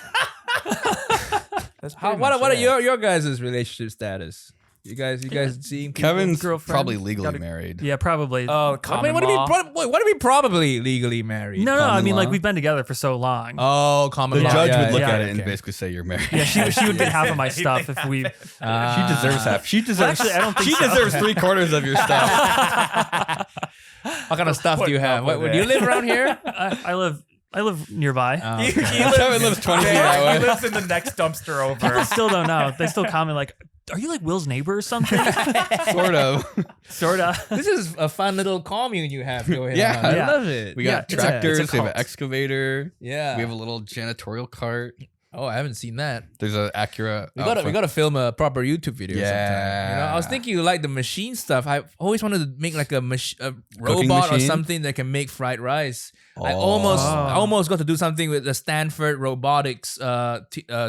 That's What pretty are much it. your guys' relationship status? You guys seeing people? Kevin's girlfriend, probably legally gotta- married. Yeah, probably. Oh, I common mean, what do you law. mean? What do you mean? Probably legally married? no, I common mean law? like we've been together for so long. Oh, common The law. judge Yeah, would look yeah, at it and okay. basically say you're married. Yeah, she would get half of my stuff if we. She deserves half. She deserves. actually, I don't think she so. deserves 3/4 of your stuff. What kind of stuff do you have? up with Do you it. live around here? I live nearby. Kevin lives 20 feet that He way. lives in the next dumpster over. People still don't know. They still comment like, "Are you like Will's neighbor or something?" Sort of. Sorta. This is a fun little commune you have going Yeah. on. I Yeah. love it. We got Yeah, it's a tractors. We have an cult. excavator. Yeah. We have a little janitorial cart. Oh, I haven't seen that. There's an Acura. We out gotta front. film a proper YouTube video sometime. I was Yeah. thinking you like the machine stuff. I always wanted to make like a Cooking robot or machine? something that can make fried rice. I Oh. almost got to do something with the Stanford robotics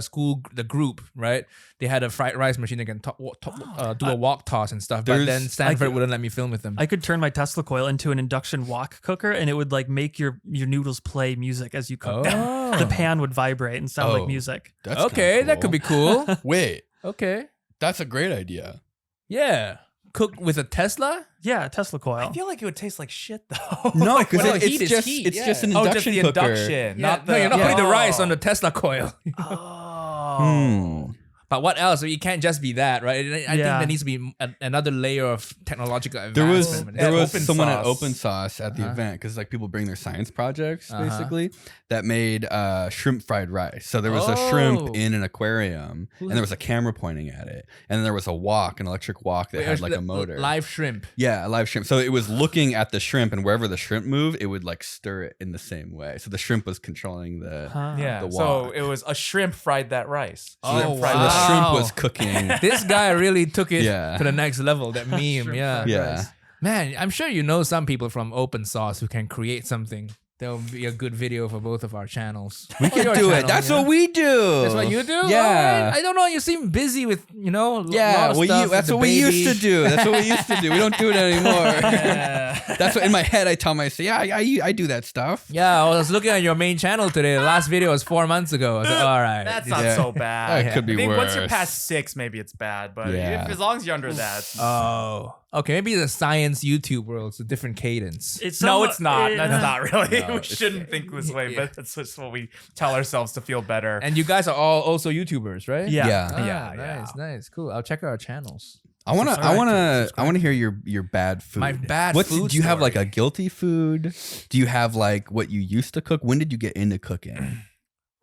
school, the group, right? They had a fried rice machine that can do a wok toss and stuff. But There's- then Stanford wouldn't let me film with them. I could turn my Tesla coil into an induction wok cooker, and it would like make your noodles play music as you cook them. Oh. The pan would vibrate and sound Oh. like music. That's Okay, kinda that could be cool. Wait, Okay. that's a great idea. Yeah. Cook with a Tesla? Yeah, Tesla coil. I feel like it would taste like shit though. No, because Well, it's heat is just heat, it's yeah. just an Oh, induction just the cooker. induction, Yeah. not the. No, you're not putting the Oh. rice on the Tesla coil. Oh. But what else? You can't just be that, right? I think Yeah. there needs to be another layer of technological There advancement. was Open someone at Sauce. Open Sauce at the Uh-huh. event because like people bring their science projects Uh-huh. basically that made shrimp fried rice. So there was a shrimp Oh. in an aquarium and there was a camera pointing at it, and then there was a wok, an electric wok that had like a motor. Live shrimp. Yeah, a live shrimp. So it was looking at the shrimp, and wherever the shrimp moved, it would like stir it in the same way. So the shrimp was controlling the. Huh. Yeah. The So wok. it was a shrimp fried that rice. Oh, Shrimp So fried the that- shrimp Wow. was cooking. This guy really took it Yeah. to the next level. That meme, Shrimp yeah. fried Yeah. rice. Man, I'm sure you know some people from Open Source who can create something There'll be a good video for both of our channels. We can do it. That's what we do. That's what you do? Yeah. Alright. I don't know. You seem busy with, Yeah, lot of well, stuff that's with what the we baby. used to do. That's what we used to do. We don't do it anymore. Yeah. That's what in my head I tell myself. Yeah, I do that stuff. Yeah, I was looking at your main channel today. The last video was 4 months ago. I was like, all right. That's this- not so bad. That could be I think worse. once you're past 6, maybe it's bad. But Yeah. as long as you're under that. It's- Oh. Okay, maybe the science YouTube world. It's a different cadence. no, somewhat- it's not. That's not really. No, we it's- shouldn't think this way, yeah. but that's just what we tell ourselves to feel better. And you guys are all also YouTubers, right? Yeah. Yeah. Ah, Yeah, nice, cool. I'll check out our channels. I wanna hear your bad food. My bad food Do you have like a story. guilty food? Do you have like what you used to cook? When did you get into cooking?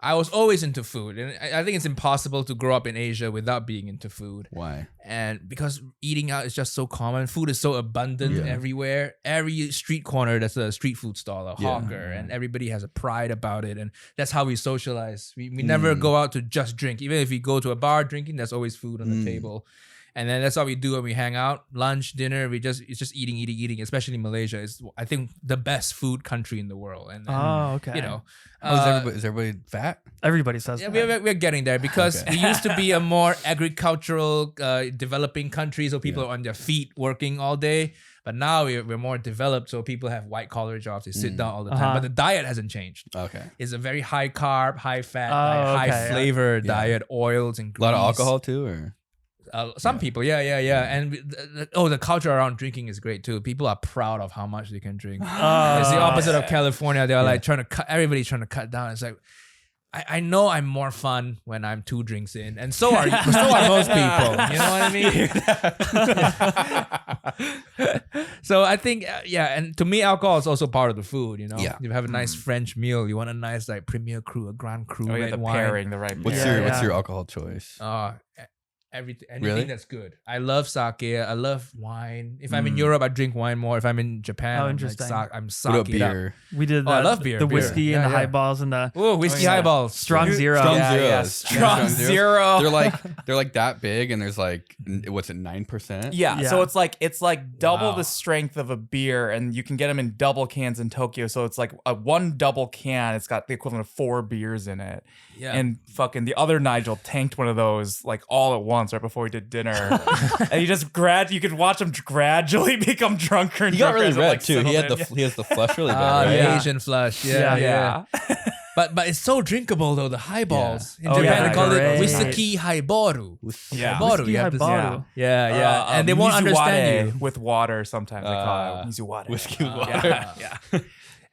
I was always into food, and I think it's impossible to grow up in Asia without being into food. Why? And because eating out is just so common, food is so abundant Yeah. everywhere. Every street corner, there's a street food stall, a Yeah. hawker, and everybody has a pride about it. And that's how we socialize. We never go out to just drink. Even if we go to a bar drinking, there's always food on the table. And then that's all we do when we hang out, lunch, dinner. It's just eating. Especially Malaysia is, I think, the best food country in the world. And Oh, okay. you know, Is everybody fat? Everybody says yeah, that. we're getting there because Okay. we used to be a more agricultural, developing country, so people are on their feet working all day. But now we're more developed, so people have white collar jobs. They sit down all the time. Uh-huh. But the diet hasn't changed. Okay. It's a very high carb, high fat, Oh, high okay. flavor Yeah. diet, oils and A grease. lot of alcohol too, or Some people, yeah. And the culture around drinking is great too. People are proud of how much they can drink. It's the opposite of California. They're like trying to cut. Everybody's trying to cut down. It's like, I know I'm more fun when I'm 2 drinks in, and so are most people. You know what I mean? So I think, and to me, alcohol is also part of the food. You know, Yeah. you have a nice French meal. You want a nice like Premier Cru, a Grand Cru, Oh yeah, red the wine. pairing, the right. what's pairing. your alcohol choice? Anything Really? that's good. I love sake. I love wine. If I'm in Europe, I drink wine more. If I'm in Japan, Oh, I'm interesting. I'm What sake about it up. beer? We did Oh, I that, love beer. the Beer. whiskey Yeah, and the yeah. highballs and the Oh, whiskey yeah. highballs. strong zero. Strong Yeah, zeros. yeah, strong zero. They're like that big, and there's like what's it 9%? Yeah, Yeah. so it's like double Wow. the strength of a beer, and you can get them in double cans in Tokyo. So it's like a one double can. It's got the equivalent of 4 beers in it. Yeah. And fucking the other Nigel tanked one of those like all at once right before we did dinner, and he just you could watch him gradually become drunker and He got drunker really as it, red like, too. He settled had in. he has the flush really Ah, bad, right? the Yeah. Asian flush. Yeah. Yeah. But it's so drinkable though, the highballs. In Oh, Japan yeah, they call great. it whiskey highboru. Yeah. Highboru, Whiskey you have to say. highbaru. Yeah. And they won't understand you. with water. Sometimes they call it mizuware. whiskey with water. Yeah.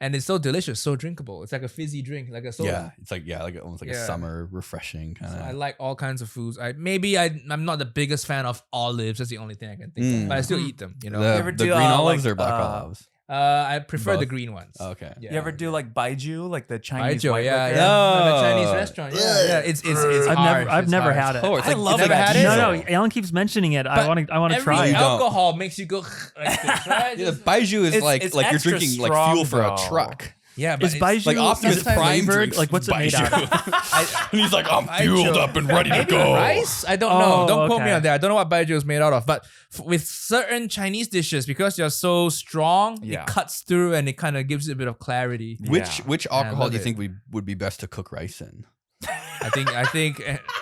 And it's so delicious, so drinkable. It's like a fizzy drink, like a soda. Yeah, it's like almost like a Yeah. summer refreshing kind So I of. like all kinds of foods. I'm not the biggest fan of olives. That's the only thing I can think of. But I still eat them. You know, The, ever the do, green olives like, or black olives? I prefer the Both? green ones. Okay. Yeah. You ever do like baiju, like the Chinese Baijiu, white yeah, liquor? yeah. At a Oh. Chinese restaurant. Yeah. It's I've never had it. Oh, it's I like love it's it. like Never had a it? No, diesel. Alan keeps mentioning it. I But want to Every try You it. don't. alcohol makes you go like this, right? Yeah, the baiju is It's like you're extra drinking like strong, fuel for though. a truck. Yeah, but Is it's- Baiju Like Optimus is it Prime flavored? drinks Like what's it made out of? And he's like, I'm Baijiu. fueled up and ready to Maybe go. rice? I don't know. Oh, Don't quote me okay. on that. I don't know what baijiu is made out of. But with certain Chinese dishes, because they're so strong, Yeah. it cuts through and it kind of gives it a bit of clarity. Which I alcohol love do you it. think would be best to cook rice in? I think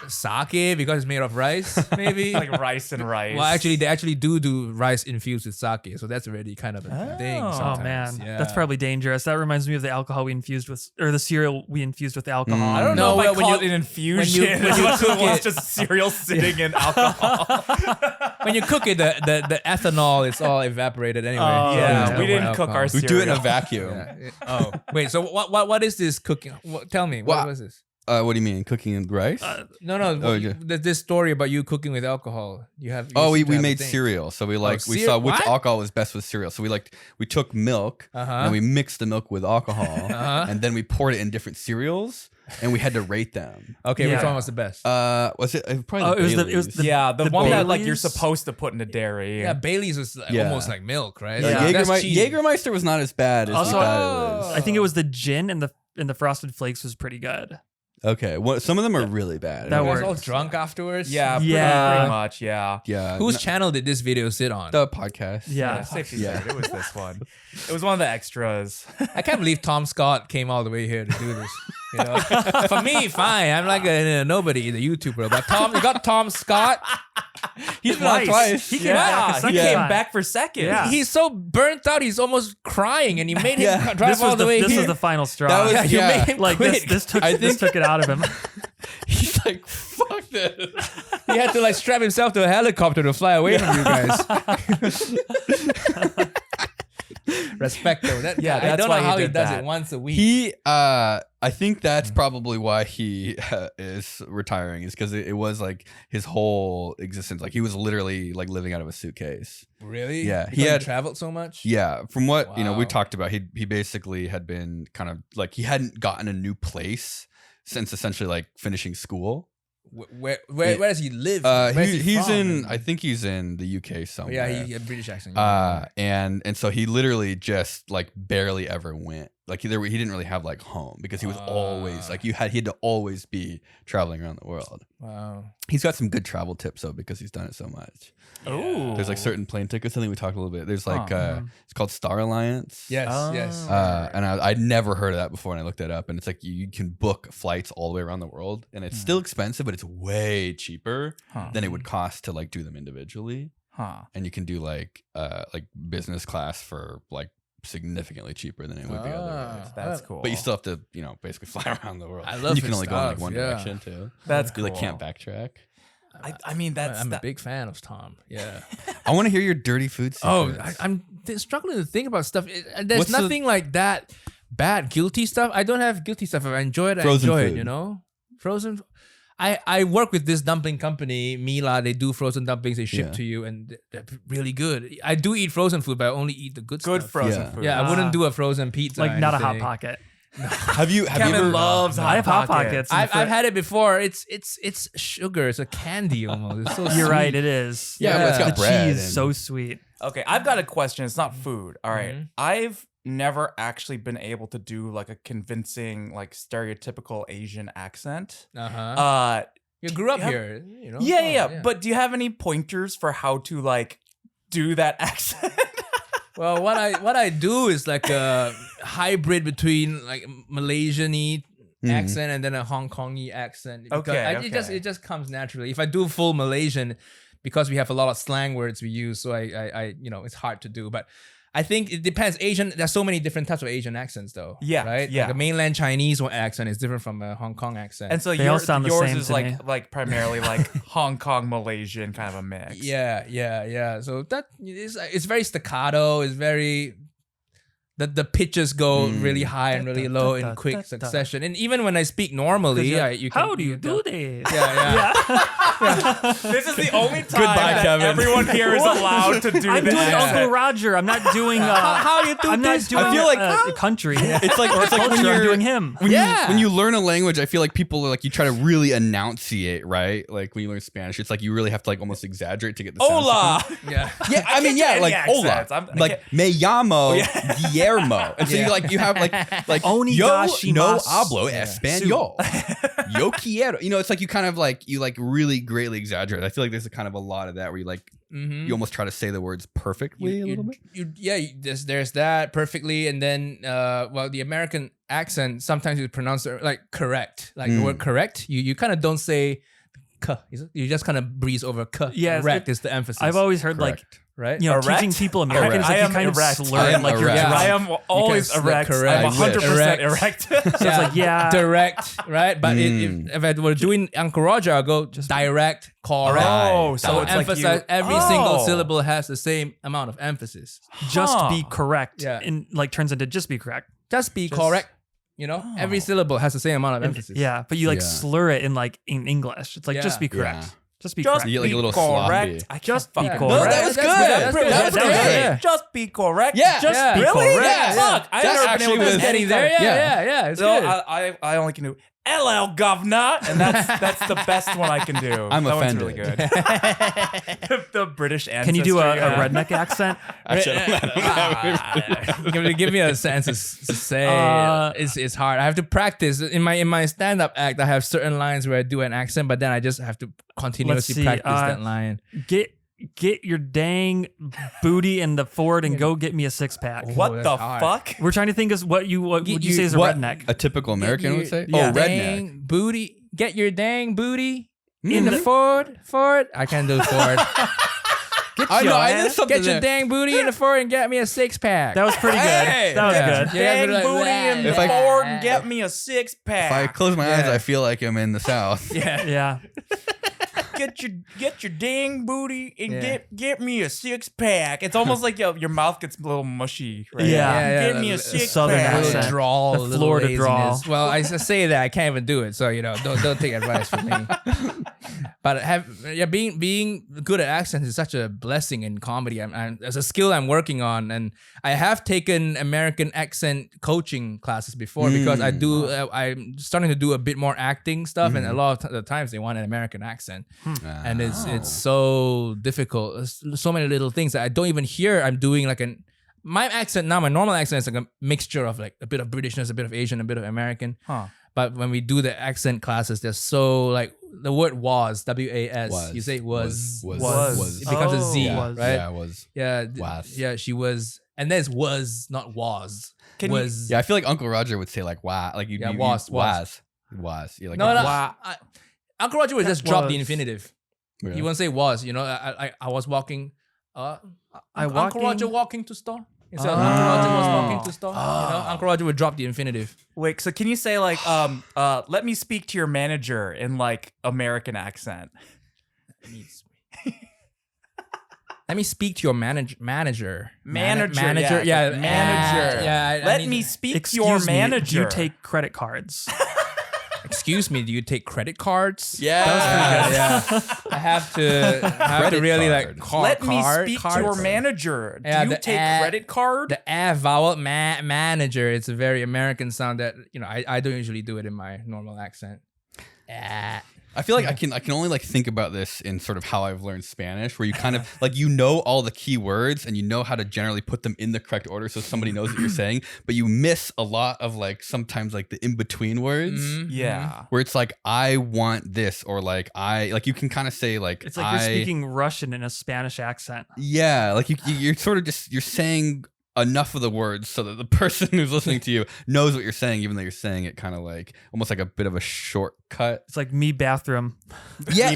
sake because it's made of rice, maybe. like rice and rice. Well, actually, they actually do rice infused with sake, so that's already kind of a thing. Oh. Oh Sometimes. man, Yeah. that's probably dangerous. That reminds me of the alcohol we infused with, or the cereal we infused with alcohol. I don't No, know if I when call you- it an infusion. when you as cook much as it was it- just cereal sitting in alcohol. When you cook it, the ethanol is all evaporated anyway. Oh, yeah, yeah. we no didn't more cook our alcohol. We do it in a cereal. vacuum. Yeah. Oh, wait. So what is this cooking? Tell me. What Well, was this? What do you mean cooking in rice? No. Oh, yeah. There's this story about you cooking with alcohol. You have. we seem to have a made thing. cereal, so we we cereal- saw which what? alcohol was best with cereal. So we took milk and we mixed the milk with alcohol, and then we poured it in different cereals, and we had to rate them. Okay, which Yeah. one was the best? Was it probably? Oh, the it was the- it Baileys. was the- Yeah, the The one that like you're Baileys? supposed to put into dairy. Yeah, Bailey's was like, Yeah. almost like milk, right? Yeah. Like, that's cheese. Jägermeister was not as bad as Also, we thought it was. I think it was the gin and the frosted flakes was pretty good. Okay. Well, some of them are really bad. That You guys works. all drunk afterwards? Yeah, Yeah. pretty much. Yeah. Yeah. Whose channel did this video sit on? the podcast? Yeah. Safe to Yeah. say, it was this one. It was one of the extras. I can't believe Tom Scott came all the way here to do this. You know, for me, fine. I'm like a nobody, the YouTuber, but you got Tom Scott. He's been on twice. He came back a second he came time. back for second. Yeah. He's so burnt out. He's almost crying, and you made him Yeah. drive This all was the way this here. was the final straw. That was- yeah, you yeah. made him like quit. this took I this think- took it out of him. He's like, fuck this. He had to like strap himself to a helicopter to fly away from you guys. Respect though. That, Yeah, I that's don't why know he how he did does that. it once a week. He, I think that's probably why he is retiring, is because it was like his whole existence. Like he was literally like living out of a suitcase. Really? Yeah, Because he had- traveled so much. Yeah, from what we Wow. talked about, he basically had been kind of like he hadn't gotten a new place since essentially like finishing school. Where does he live? Uh, Where's he, he he's from? in. I think he's in the UK somewhere. Yeah, he had British accent. And so he literally just like barely ever went. Like he didn't really have like home because he was always like he had to always be traveling around the world. Wow. He's got some good travel tips though because he's done it so much. Ooh. There's like certain plane tickets. I think we talked a little bit. There's like Huh. it's called Star Alliance. Yes. Oh. Yes. And I'd never heard of that before, and I looked it up, and it's like you can book flights all the way around the world, and it's still expensive, but it's way cheaper Huh. than it would cost to like do them individually. Huh. And you can do like business class for like significantly cheaper than it would be otherwise. That's cool. But you still have to, basically fly around the world. I And love you can his only go in like stuff, one yeah. direction too. That's You cool. like can't backtrack. I mean, that's I'm a big fan of Tom. Yeah. I want to hear your dirty food Oh, secrets. I'm struggling to think about stuff. There's What's the- nothing like that bad guilty stuff. I don't have guilty stuff. If I enjoy it, I Frozen enjoy food. it. You know, frozen. I work with this dumpling company, Mila. They do frozen dumplings. They ship Yeah. to you, and they're really good. I do eat frozen food, but I only eat the good good stuff. frozen Yeah. food. Yeah, I Ah. wouldn't do a frozen pizza. Like or not a hot anything. pocket. have you Kevin ever loves I have Hot Pockets. in the I've fridge. had it before. It's sugar. It's a candy almost. It's so You're right. sweet. It is. Yeah, but it's got the bread cheese and- so sweet. Okay, I've got a question. It's not food. All right. Mhm. I've never actually been able to do like a convincing, like stereotypical Asian accent. Uh-huh. You grew up yeah. here, you know. Yeah. But do you have any pointers for how to like do that accent? Well, what I do is like a hybrid between like Malaysian-y accent and then a Hong Kong-y accent. Because Okay, it just comes naturally. If I do full Malaysian, because we have a lot of slang words we use, so I it's hard to do. But I think it depends. Asian, there's so many different types of Asian accents though. Yeah, Right? yeah. Like a mainland Chinese accent is different from a Hong Kong accent. And so They all sound the yours same is to me. like primarily like Hong Kong Malaysian kind of a mix. Yeah. So that is it's very staccato. It's very the pitches go really high and really low in quick succession. And even when I speak normally, you can, How do you do this? Yeah. This is the only time Goodbye, that Kevin. everyone here is allowed to do I'm this. doing Uncle Roger. I'm not doing. How you do I'm not this? doing I feel like- a country. It's like when Culture, I'm you're doing him. when you learn a language, I feel like people are like you try to really enunciate, right? Like when you learn Spanish, it's like you really have to like almost exaggerate to get the sound Hola. Yeah. Yeah, I mean, can't yeah, do like any hola, accents. I like me llamo Yeah. Guillermo, and so Yeah. you have like yo Onigashimasu. no hablo español, yo quiero. It's like you kind of like you like really greatly exaggerate. I feel like there's a kind of a lot of that where you like you almost try to say the words perfectly a little bit. There's that perfectly, and then the American accent sometimes you pronounce it like correct, like the word correct. You kind of don't say k. You just kind of breeze over k. Yes, Correct is the emphasis. I've always heard like Correct. right. Erect? teaching people Americans I like am you kind erect. of I slur am it like you're erect. drunk. I am always Because erect. correct. I'm I wish. 100% erect. So it's like yeah. direct, right? But if I were doing Uncle Roger, I'll go just direct, correct. Oh, So so it's like emphasize you, every single Oh. syllable has the same amount of emphasis. just Huh. be correct. Yeah. And like turns into just be correct. Just be correct. Every syllable has the same amount of And- emphasis. yeah, but you like Yeah. slur it in like in English. It's like Yeah. just be correct. Yeah. Just be Just correct. You get, like, be a little correct. sloppy. I Just can't be fucking- correct. No, that was good. That's good. That was That's great. good. Yeah. Just be correct. Yeah. Just Yeah. really? Yeah. Fuck. I That never been actually able to was- do Getting there. anything. Yeah. It's So good. I only can do "Hello, governor," and that's the best one I can do. I'm that offended. One's really good. the British ancestry. Can you do a yeah. redneck accent? Give me a sentence to say. It's hard. I have to practice in my stand up act. I have certain lines where I do an accent, but then I just have to continuously see, practice that line. Get your dang booty in the Ford and go get me a 6-pack. What that's the hard. fuck? We're trying to think of what would you say is a What redneck? a typical American would say? Yeah. Oh, redneck. Dang booty. Get your dang booty in the Ford. I can't do Ford. I know. I did something Get your there. dang booty in the Ford and get me a 6-pack. That was pretty good. Hey! That was Yeah. good. Yeah. Dang like booty that. in If the I- Ford and get me a If I 6-pack. close my eyes, Yeah. I feel like I'm in the South. Yeah. Get your dang booty and Yeah. get me a 6-pack. It's almost like your mouth gets a little mushy. Right? Yeah. Get me a the 6-pack. Southern accent. drawl, The little Florida laziness. drawl. Well, I just say that I can't even do it, so don't take advice from me. But being good at accents is such a blessing in comedy. It's a skill I'm working on, and I have taken American accent coaching classes before because I do. I'm starting to do a bit more acting stuff, and a lot of the times they want an American accent, and it's so difficult. There's so many little things that I don't even hear. I'm doing like my accent now. My normal accent is like a mixture of like a bit of Britishness, a bit of Asian, a bit of American. Huh. But when we do the accent classes, they're so like the word was, W-A-S. Was. You say was. Was. It becomes a Z, Yeah, Was. right? Yeah, was. Yeah. Was. Yeah, she was. And then it's was, not was. Can you- was. Yeah, I feel like Uncle Roger would say like "wah," like you. Yeah, you was. Was. You're like No, no. Wow. Uncle Roger would just drop the was. infinitive. Yeah. He won't say was. I was walking. Uncle walking- Roger walking to store. Instead of Uncle Roger was walking to store. Uncle Roger would drop the infinitive. Wait, so can you say like let me speak to your manager in like American accent? Let me speak to your manager. Manager, Manager. yeah, Yeah. manager. Yeah. Let me speak to Excuse your me, manager. do you take credit cards? Excuse me, do you take credit cards? Yeah. Yeah. I have to really card. like Let me speak to your manager. Yeah, Do you the take a- credit card? The a vowel manager. It's a very American sound that I don't usually do it in my normal accent. I feel like I can only like think about this in sort of how I've learned Spanish, where you kind of like all the key words and you know how to generally put them in the correct order so somebody knows what you're saying, but you miss a lot of like sometimes like the in between words. Yeah. Where it's like I want this, or like you can kind of say like It's like you're speaking Russian in a Spanish accent. Yeah, like you're sort of just you're saying enough of the words so that the person who's listening to you knows what you're saying, even though you're saying it kind of like almost like a bit of a shortcut. It's like me bathroom. Yeah,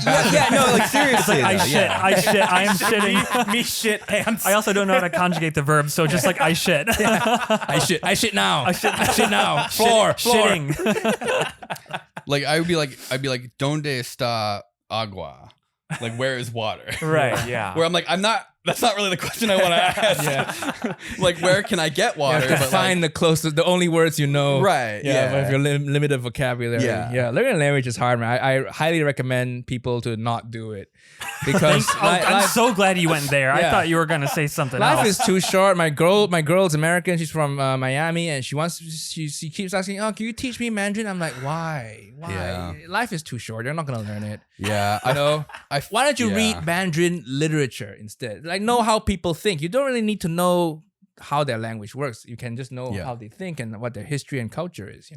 no, like seriously. I though, shit. yeah. I shit. I am shitting. Me shit pants. I also don't know how to conjugate the verb, so just like I shit. I shit now. I shit now. Floor. Shitting. Like I'd be like, "Donde está agua?" Like, where is water? Right, yeah. Where I'm like, that's not really the question I want to ask. Like, where can I get You water? have to find the closest, the only words you know. Right, yeah. With your limited vocabulary. Yeah. Learning a language is hard, man. I highly recommend people to not do it because I'm so glad you went there. I Yeah. thought you were gonna say something life else. is too short. My girl's American. She's from Miami, and she keeps asking, "Oh, can you teach me Mandarin?" I'm like, "Why? Yeah. Life is too short. You're not gonna learn it." Yeah, You know, why don't you yeah. read Mandarin literature instead? Like, know how people think. You don't really need to know how their language works. You can just know Yeah. how they think and what their history and culture is.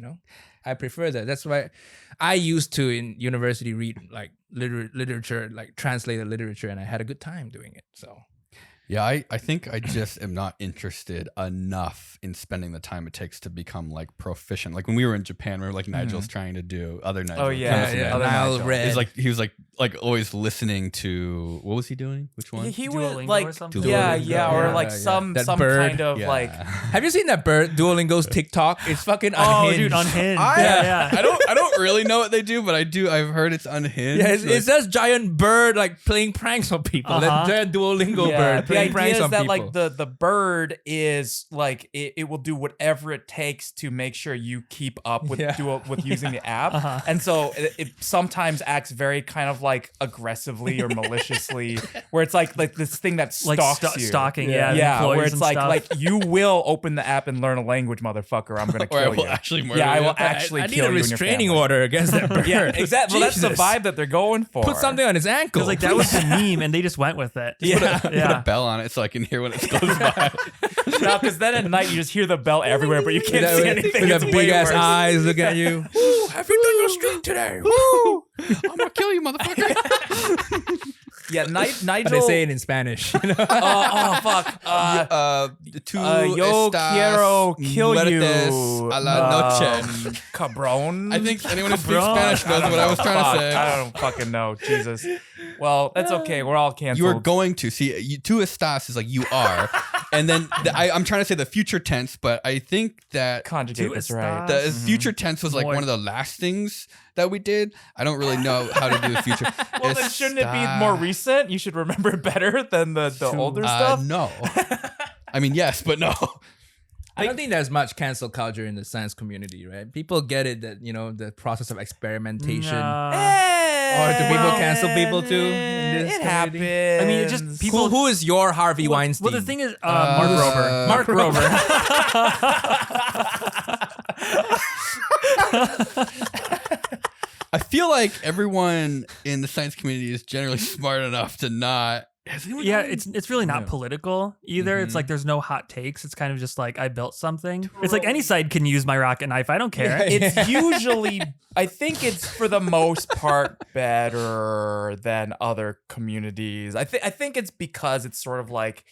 I prefer that. That's why I used to in university read like literature, like translated literature, and I had a good time doing it. So. Yeah, I think I just am not interested enough in spending the time it takes to become like proficient. Like when we were in Japan, remember like Nigel's trying to do other Nigel. Oh yeah, Kind of other NileRed. He's like he was like always listening to what was he doing? Which one? He Duolingo would or like something? yeah, Duolingo. or Yeah, like yeah. some That kind bird. of Yeah. like Have you seen that bird Duolingo's TikTok? It's fucking Oh, unhinged. dude, unhinged. I, yeah. I don't really know what they do, but I've heard it's unhinged. Yeah, it's Like- just giant bird like playing pranks on people. Uh-huh. That Duolingo Yeah, bird they idea pranks is on that people. like the bird is like it will do whatever it takes to make sure you keep up with with using the app, and so it sometimes acts very kind of like aggressively or maliciously, where it's like this thing that stalks you, stalking, yeah, employees where it's and like stuff. you will open the app and learn a language, motherfucker. I'm gonna Or I kill will you. actually murder Yeah, I you. will actually I need kill a you and your restraining family. order against that bird. Yeah, exactly. Well, that's the Jesus. vibe that they're going for. Put something on his ankle. Because like that was the meme, and they just went with it. Put a bell on it so I can hear when it goes by. No, because then at night you just hear the bell everywhere, but you can't With see that- anything. with It's the way big ass worse. eyes look at you. Ooh, have you done your street today? Woo! I'm gonna kill you, motherfucker. Yeah, But Nigel. they say it in Spanish. You know? Oh fuck. Estás Yo quiero kill muertes you. a la noche. Cabron. I think anyone who speaks Cabron. Spanish knows what I was trying to Fuck, say. I don't fucking know. Jesus. Well, that's okay. We're all canceled. You are going to see tu estás is like you are, and then I'm trying to say the future tense, but I think that conjugate this right. the future tense was like More- one of the last things that we did. I don't really know how to do the future. Well, then shouldn't it be more recent? You should remember it better than the older stuff. No. I mean, yes, but no. I don't think there's much cancel culture in the science community, right? People get it that, you know, the process of experimentation. Or do people cancel people too in this It community? happens. I mean, it just people. Who is your Harvey Weinstein? Well, the thing is, Mark Rober. Mark Rober. I feel like everyone in the science community is generally smart enough to not. Yeah, it's really not political either. It's like there's no hot takes. It's kind of just like I built something. It's like any side can use my rocket knife. I don't care. It's usually, I think it's for the most part better than other communities. I think it's because it's sort of like,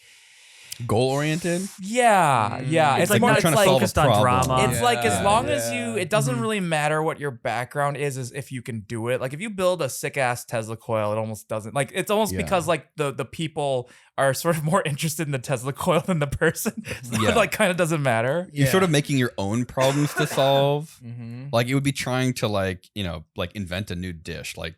Goal oriented. yeah. It's like more, not trying to like solve a focused on problem. drama. It's like as long as Yeah. it doesn't really matter what your background is if you can do it. Like if you build a sick ass Tesla coil, it almost doesn't. Like it's almost Yeah. because like the people are sort of more interested in the Tesla coil than the person. So Yeah. it like kind of doesn't matter. You're sort of making your own problems to solve. Mhm. Like it would be trying to like invent a new dish, like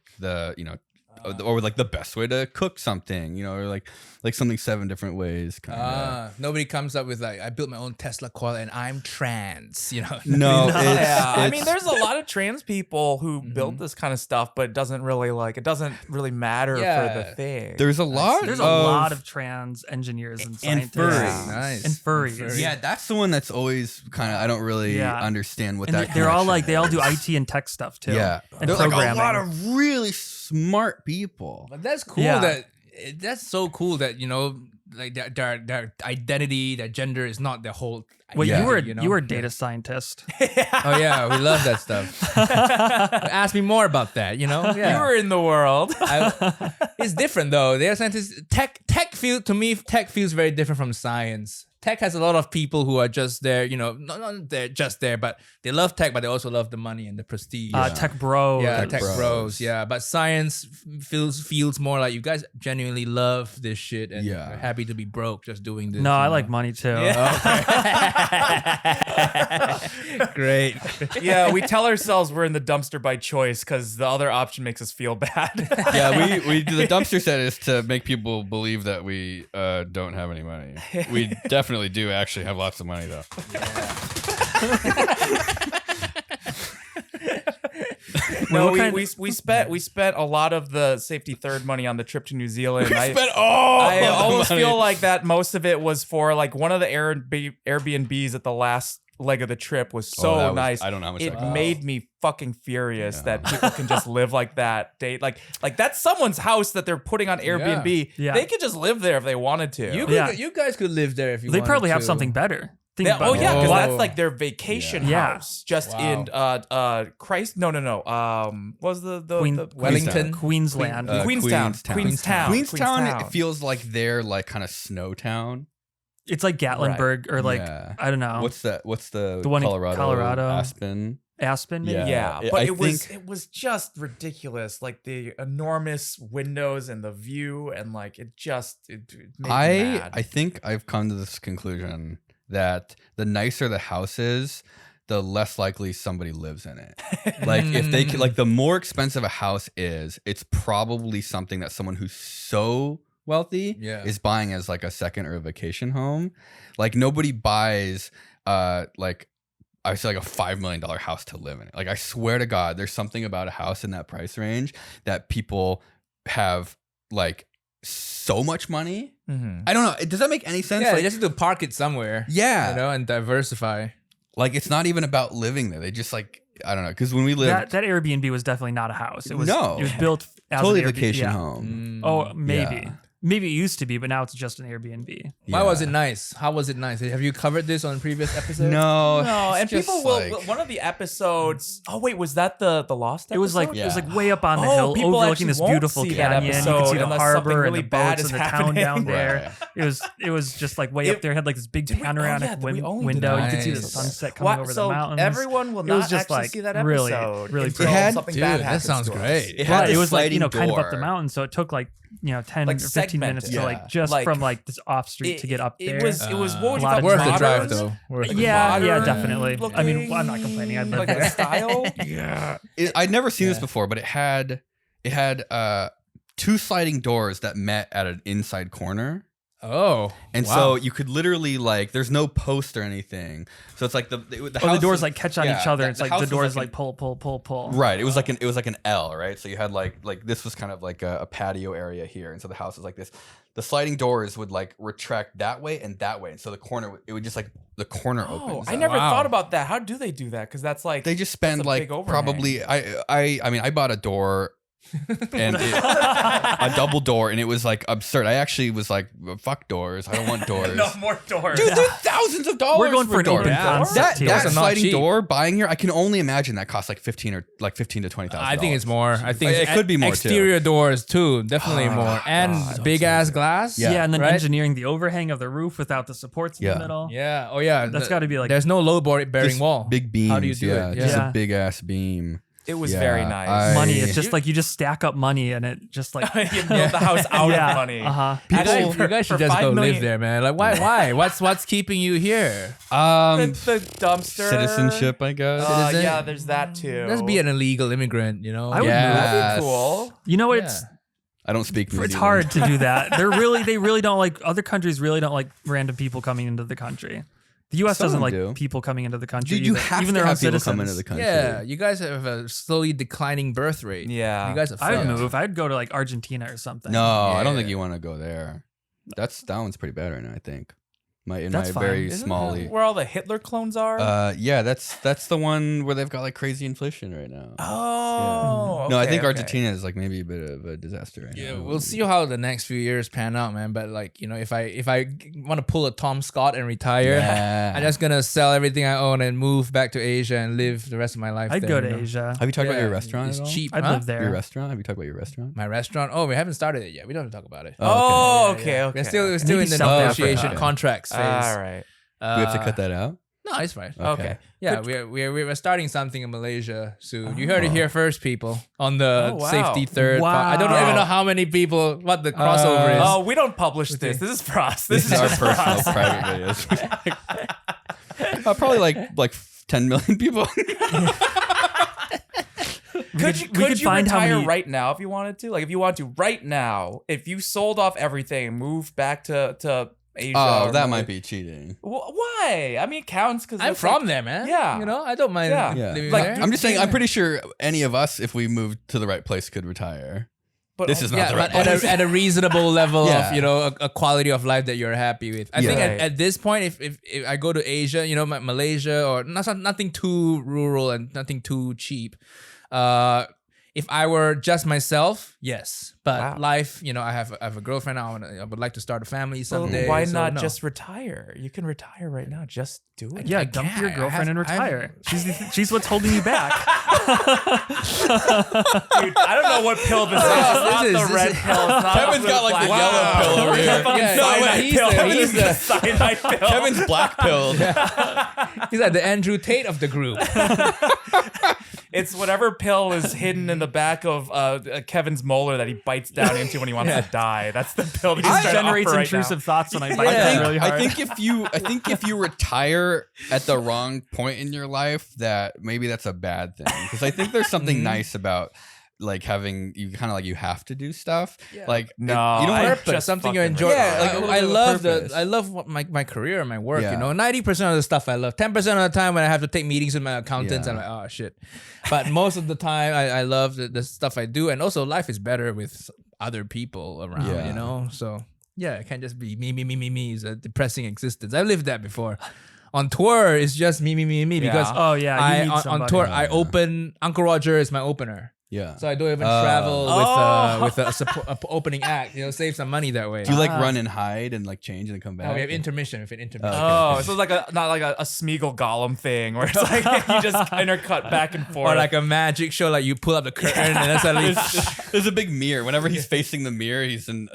or like the best way to cook something, or like something 7 different ways. Kinda. Nobody comes up with like, I built my own Tesla coil and I'm trans, No, Yeah, I mean, it's- there's a lot of trans people who build this kind of stuff, but it doesn't really matter Yeah. for the thing. there's a lot. There's a lot of trans engineers and scientists. furries. Nice. And furries. Yeah, that's the one that's always kind of I don't really Yeah. understand what And that. they're all connection like, they all do is. IT and tech stuff too. Yeah, And they're like a programming. lot of really smart people. But that's cool Yeah. that's so cool that, like their identity, their gender is not their whole Wait, Yeah. you were a data scientist. Oh yeah, we love that stuff. Ask me more about that, Yeah. You were in the world. It's different though. Data scientists, tech feels very different from science. Tech has a lot of people who are just there, not they're just there, but they love tech, but they also love the money and the prestige. Tech bros. Yeah, tech bros. bros. Yeah, but science feels more like you guys genuinely love this shit and Yeah. are happy to be broke just doing this. No, I like money too. Great. Yeah, we tell ourselves we're in the dumpster by choice because the other option makes us feel bad. Yeah, we do the dumpster set is to make people believe that we don't have any money. We definitely do actually have lots of money though. No, what kind- we spent a lot of the safety third money on the trip to New Zealand. I I almost feel like that most of it was for like one of the Airbnbs at the last leg of the trip was so that was- nice. I don't know how much It that cost. made me fucking furious that people can just live like that. Like that's someone's house that they're putting on Airbnb. Yeah. They could just live there if they wanted to. You guys could live there if you They wanted probably have to. something better. Think Yeah, about oh it. yeah, because Oh. that's like their vacation Yeah. house, just Wow. in Christ. No. What was the Wellington. Queensland. Queenstown. Queenstown. It feels like their like kind of snow town. It's like Gatlinburg or like Yeah. I don't know. What's the one in Colorado? Colorado. Aspen. Aspen maybe? Yeah. Yeah, but I it was just ridiculous. Like the enormous windows and the view, and like it made me mad. I think I've come to this conclusion that the nicer the house is, the less likely somebody lives in it. Like if they could, like the more expensive a house is, it's probably something that someone who's so wealthy Yeah. is buying as like a second or a vacation home. Like nobody buys like I would say like a $5 million house to live in. Like I swear to God, there's something about a house in that price range that people have like so much money. I don't know. Does that make any sense? Yeah, Like, they just have to park it somewhere. yeah. You know, and diversify. Like it's not even about living there. They just like, I don't know. Because when we lived, That Airbnb was definitely not a house. It was No. It was built as totally an Airbnb. vacation Yeah. home. Oh, maybe. Yeah. Maybe it used to be, but now it's just an Airbnb. Why was it Yeah. nice? How was it nice? Have you covered this on previous episodes? No, No, it's and just people will. like- One of the episodes. Oh wait, was that the lost? It was like episode? it was Yeah. like way up on the Oh, hill, people overlooking actually this won't beautiful see that canyon. You episode could see the unless something harbor really and the bad boats is and the town happening. down there. Right. It was just like way It- up there. It had like this big Did we- oh, panoramic yeah, we only did window. You could see the Nice. sunset coming over so the mountains. everyone will It was not just actually like see that really, episode. really until cool. It had- something Dude, bad that happens sounds to us. great. It had It a was like sliding kind of up the door. mountain, so it took like 10 Like or 15 minutes segmented. to Yeah. like just Like, from like this off street to get up there. It was what would a you lot call of Worth the drive modern? though. Worth the yeah, modern definitely. I mean, I'm not looking, complaining. I'd live like there. a style. Yeah. I'd never seen this Yeah. before, but it had two sliding doors that met at an inside corner. Oh. And wow. so you could literally like, there's no post or anything. So it's like the Oh, house the doors is- like catch on yeah, each other. the It's like house the is doors like like pull. Right. It was like an L, right? So you had like this was kind of like a patio area here, and so the house is like this. The sliding doors would like retract that way and that way, and so the corner it would just like the corner Oh, opens. I up. never Wow. thought about that. How do they do that? Because that's like They just spend That's a like big overhang. probably I mean I bought a door and a double door, and it was like absurd. I actually was like, fuck doors. I don't want doors. no more doors. Dude, there's thousands of dollars. We're going for an doors. open Yeah. concept That, here. that Those are not sliding cheap. door buying here, I can only imagine that costs like $15 to $20,000. I think it's more. I think It could be more, too. Exterior doors too, definitely Oh, more, and God. big ass glass. Yeah. Yeah, and then right? engineering the overhang of the roof without the supports in Yeah. the middle. Yeah. Oh yeah. That's got to be like There's no low bearing Just wall. Big beams. How do you do yeah, it? Just Yeah. a big ass beam. It was Yeah, very nice. I- money. It's just like you just stack up money and it just like you built the house out yeah, of money. You Actually, guys, you guys should for just go $5 million live there, man. Like why? Why? What's keeping you here? The dumpster Citizenship, I guess. Citizen- Yeah, there's that too. Let's be an illegal immigrant. You know. I would Yeah. move. That'd be cool. You know, Yeah. it's I don't speak New it's Zealand. hard to do that. They really don't like other countries. Really don't like random people coming into the country. The U.S. Some doesn't like do. people coming into the country. Dude, you either. have even to their have own people citizens. come into the country. Yeah, you guys have a slowly declining birth rate. Yeah. You guys are I would fucked. move. I'd go to like Argentina or something. No, I don't Yeah. think you want to go there. That one's pretty bad right now, I think. In That's my fine. very Isn't smally. that where all the Hitler clones are? Yeah, that's the one where they've got like crazy inflation right now. Oh, No, I okay, think okay. Argentina is like maybe a bit of a disaster right Yeah, now. we'll see how the next few years pan out, man. But like, you know, if I want to pull a Tom Scott and retire, Yeah. I'm just gonna sell everything I own and move back to Asia and live the rest of my life. I'd there, go you to know? Asia. Have you talked about your Yeah, restaurant It's at all? cheap. I'd huh? live there. Your restaurant? Have you talked about your restaurant? My restaurant. Oh, we haven't started it yet. We don't have to talk about it. Oh, okay. okay, okay. We're still Maybe in the South negotiation Africa. contracts phase. All right. Do we have to cut that out? No, it's fine. Okay. Yeah, we're starting something in Malaysia soon. You heard it here first, people. On the Oh, wow. safety third. Wow. I don't even know how many people. What the crossover is. Oh, we don't publish this. This is for us. This is our just for personal us. private videos. Probably like 10 million people. Could you could find how retire many- right now if you wanted to? Like if you want to right now, if you sold off everything and moved back to Asia. Oh, or that Malaysia- might be cheating. Why? I mean, it counts because I'm from there, man. Yeah. You know, I don't mind Yeah. Yeah. living Like, there. I'm just saying, I'm pretty sure any of us, if we moved to the right place, could retire. But This is not yeah, the right but place. at a reasonable level Yeah. of, you know, a quality of life that you're happy with. I think Right. at this point, if I go to Asia, you know, Malaysia, or nothing too rural and nothing too cheap, if I were just myself, yes. But Wow. life, you know, I have a girlfriend. I would like to start a family someday. why so not no. just retire? You can retire right now. Just do it. Yeah, I dump can't. your I girlfriend and have- retire. She's what's holding you back. Dude, I don't know what pill this is. It's not This the is- red pill. It's not Kevin's the got, like, the black yellow pill over here. Fucking Yeah, cyanide he's pill. the- he's the- cyanide pill. Kevin's black pilled. He's like the Andrew Tate of the group. It's whatever pill is hidden in the back of Kevin's molar that he bites down into when he wants to die. That's the pill that he's It trying to generates offer right intrusive now. thoughts when I bite I that think, really hard. I think if you retire at the wrong point in your life, that maybe that's a bad thing. Because I think there's something nice about like having you kind of like you have to do stuff. Yeah. Like No, you don't I want just to Purpose, something you fucking enjoy. Yeah, like a I, little I bit of love purpose. I love what my career and my work. Yeah. 90% of the stuff I love. 10% of the time when I have to take meetings with my accountants, Yeah. I'm like, oh shit. But most of the time, I love the stuff I do, and also life is better with other people around. Yeah. So yeah, it can't just be me. It's a depressing existence. I lived that before. On tour, it's just me because Oh yeah, you need on somebody. tour Yeah, I yeah. open Uncle Roger is my opener. Yeah. So I don't even Oh. travel Oh. with a opening act. Save some money that way. Do you like run and hide and like change and then come back? Oh, we have intermission. We have intermission. Oh, so it's like not like a Smeagol Gollum thing where it's like you just intercut back and forth. Or like a magic show, like you pull up the curtain and that's at least. There's a big mirror. Whenever he's facing the mirror, he's in.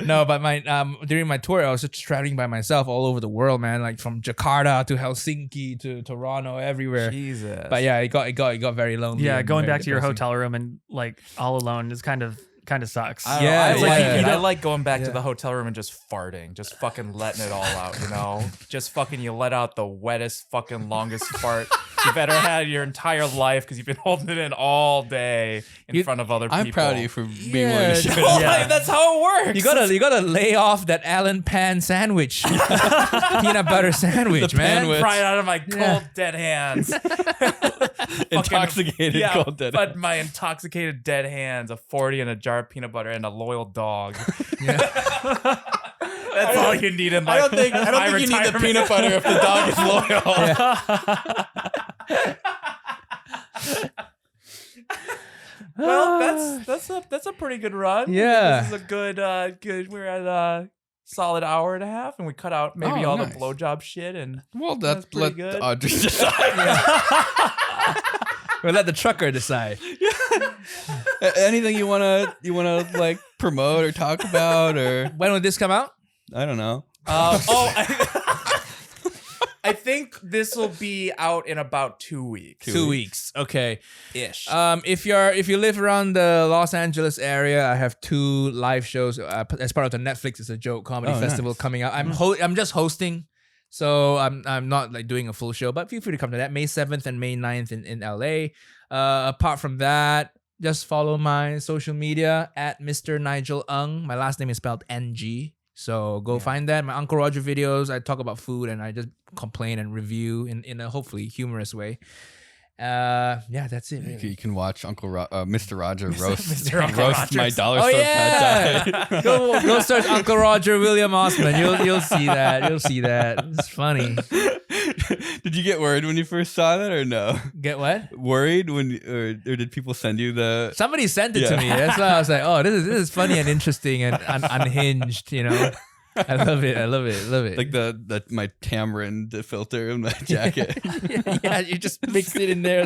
No, but my during my tour, I was just traveling by myself all over the world, man. Like from Jakarta to Helsinki to Toronto, everywhere. Jesus. But yeah, it got very lonely. Yeah, and going very back to your depressing. hotel room and like all alone is kind of sucks. I don't know, Yeah, I it's like, like it. you I don't- like going back to yeah. the hotel room and just farting, just fucking letting it all out, you know? Just fucking you let out the wettest fucking longest fart you've ever had in your entire life because you've been holding it in all day in front of other people. I'm proud of you for being willing Yeah. to share. Oh, Yeah. like, that's how it works. You gotta lay off that Allen pan sandwich, peanut butter sandwich, The man. pan with- Pry it out of my cold Yeah. dead hands. Intoxicated Yeah, cold dead. but my intoxicated dead hands, a 40 and a jar of peanut butter and a loyal dog. That's all you need in life. I don't think you need the peanut butter if the dog is loyal. Well, that's a pretty good run. Yeah. This is a good. We're at a solid hour and a half, and we cut out maybe Oh, all nice. the blowjob shit. And Well, That's that's pretty let good. Audrey decide. We'll let the trucker decide. Anything you wanna like promote or talk about or When will this come out? I don't know. I think this will be out in about 2 weeks. 2 weeks. Okay. Ish. If you live around the Los Angeles area, I have 2 live shows as part of the Netflix It's a Joke comedy Oh, festival nice. coming out. I'm just hosting, so I'm not like doing a full show, but feel free to come to that May 7th and May 9th in LA. Apart from that, just follow my social media at Mr. Nigel Ng. My last name is spelled NG. So go find that. My Uncle Roger videos, I talk about food and I just complain and review in a hopefully humorous way. Yeah, that's it. Really. You can watch Mr. Roger roast Mr. Uncle roast Rogers. my dollar Oh store yeah! pad thai. go search Uncle Roger William Osman. You'll see that. You'll see that. It's funny. Did you get worried when you first saw that or no? Get what? Worried or did people send you the? Somebody sent it to Yeah. me. That's why I was like, oh, this is funny and interesting and unhinged. I love it. I love it. Love it. Like the my tamarind filter in my jacket. yeah, you just mix it in there.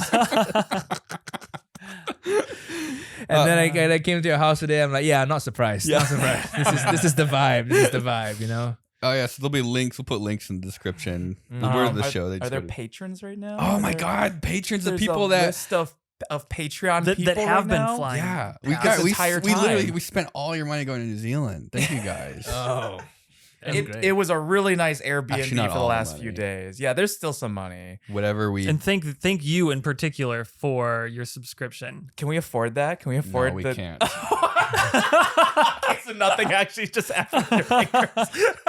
And then I came to your house today. I'm like, yeah, I'm not surprised. Yeah. Not surprised. This is the vibe. This is the vibe. Oh yeah, so there'll be links. We'll put links in the description. The Um, word of the are- show. They Are just there put it- patrons right now? Oh Are my there- God, patrons of there's people a that. list of Patreon That people have right been now? flying. Yeah, This entire we literally time. we spent all your money going to New Zealand. Thank you guys. Oh, that's great. It was a really nice Airbnb Actually, not for the all the last few money. days. Yeah, there's still some money. Whatever we. And thank you in particular for your subscription. Can we afford that? Can we afford no, we the can't. So nothing actually just happened to your fingers.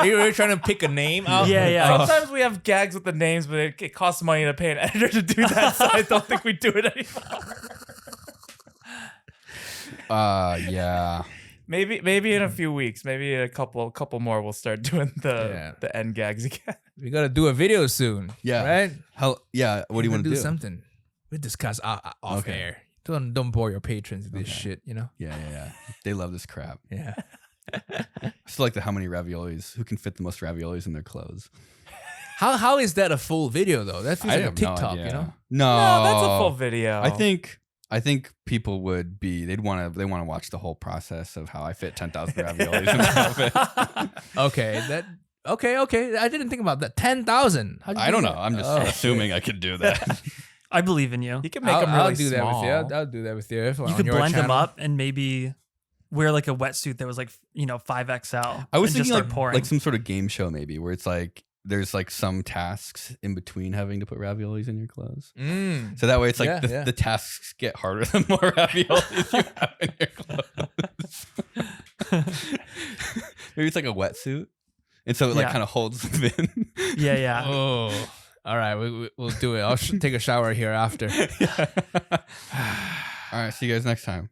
you were trying to pick a name out. Yeah, yeah. Sometimes we have gags with the names, but it costs money to pay an editor to do that, so I don't think we do it anymore. Yeah. Maybe in a few weeks, maybe in a couple more, we'll start doing Yeah. the end gags again. We gotta do a video soon. Yeah. Right? Hell, yeah. What do you want to do? Something. We discuss off Okay. air. Don't bore your patrons with this shit. Yeah. They love this crap. Yeah. I still like how many raviolis. Who can fit the most raviolis in their clothes? How is that a full video though? That feels like a have no TikTok. idea. No, that's a full video. I think people would be. They want to watch the whole process of how I fit 10,000 raviolis in my outfit. Okay. I didn't think about that. 10,000. I don't know. I'm just assuming I could do that. I believe in you. You can make them really I'll do small. that with you. I'll do that with you. You could blend them up and maybe wear like a wetsuit that was like 5XL. I was and just thinking start pouring. like some sort of game show maybe where it's like there's like some tasks in between having to put raviolis in your clothes. Mm. So that way it's like Yeah, the tasks get harder the more raviolis you have in your clothes. Maybe it's like a wetsuit. And so it like Yeah. kind of holds them in. Yeah. Oh, all right. We'll do it. I'll take a shower here after. All right. See you guys next time.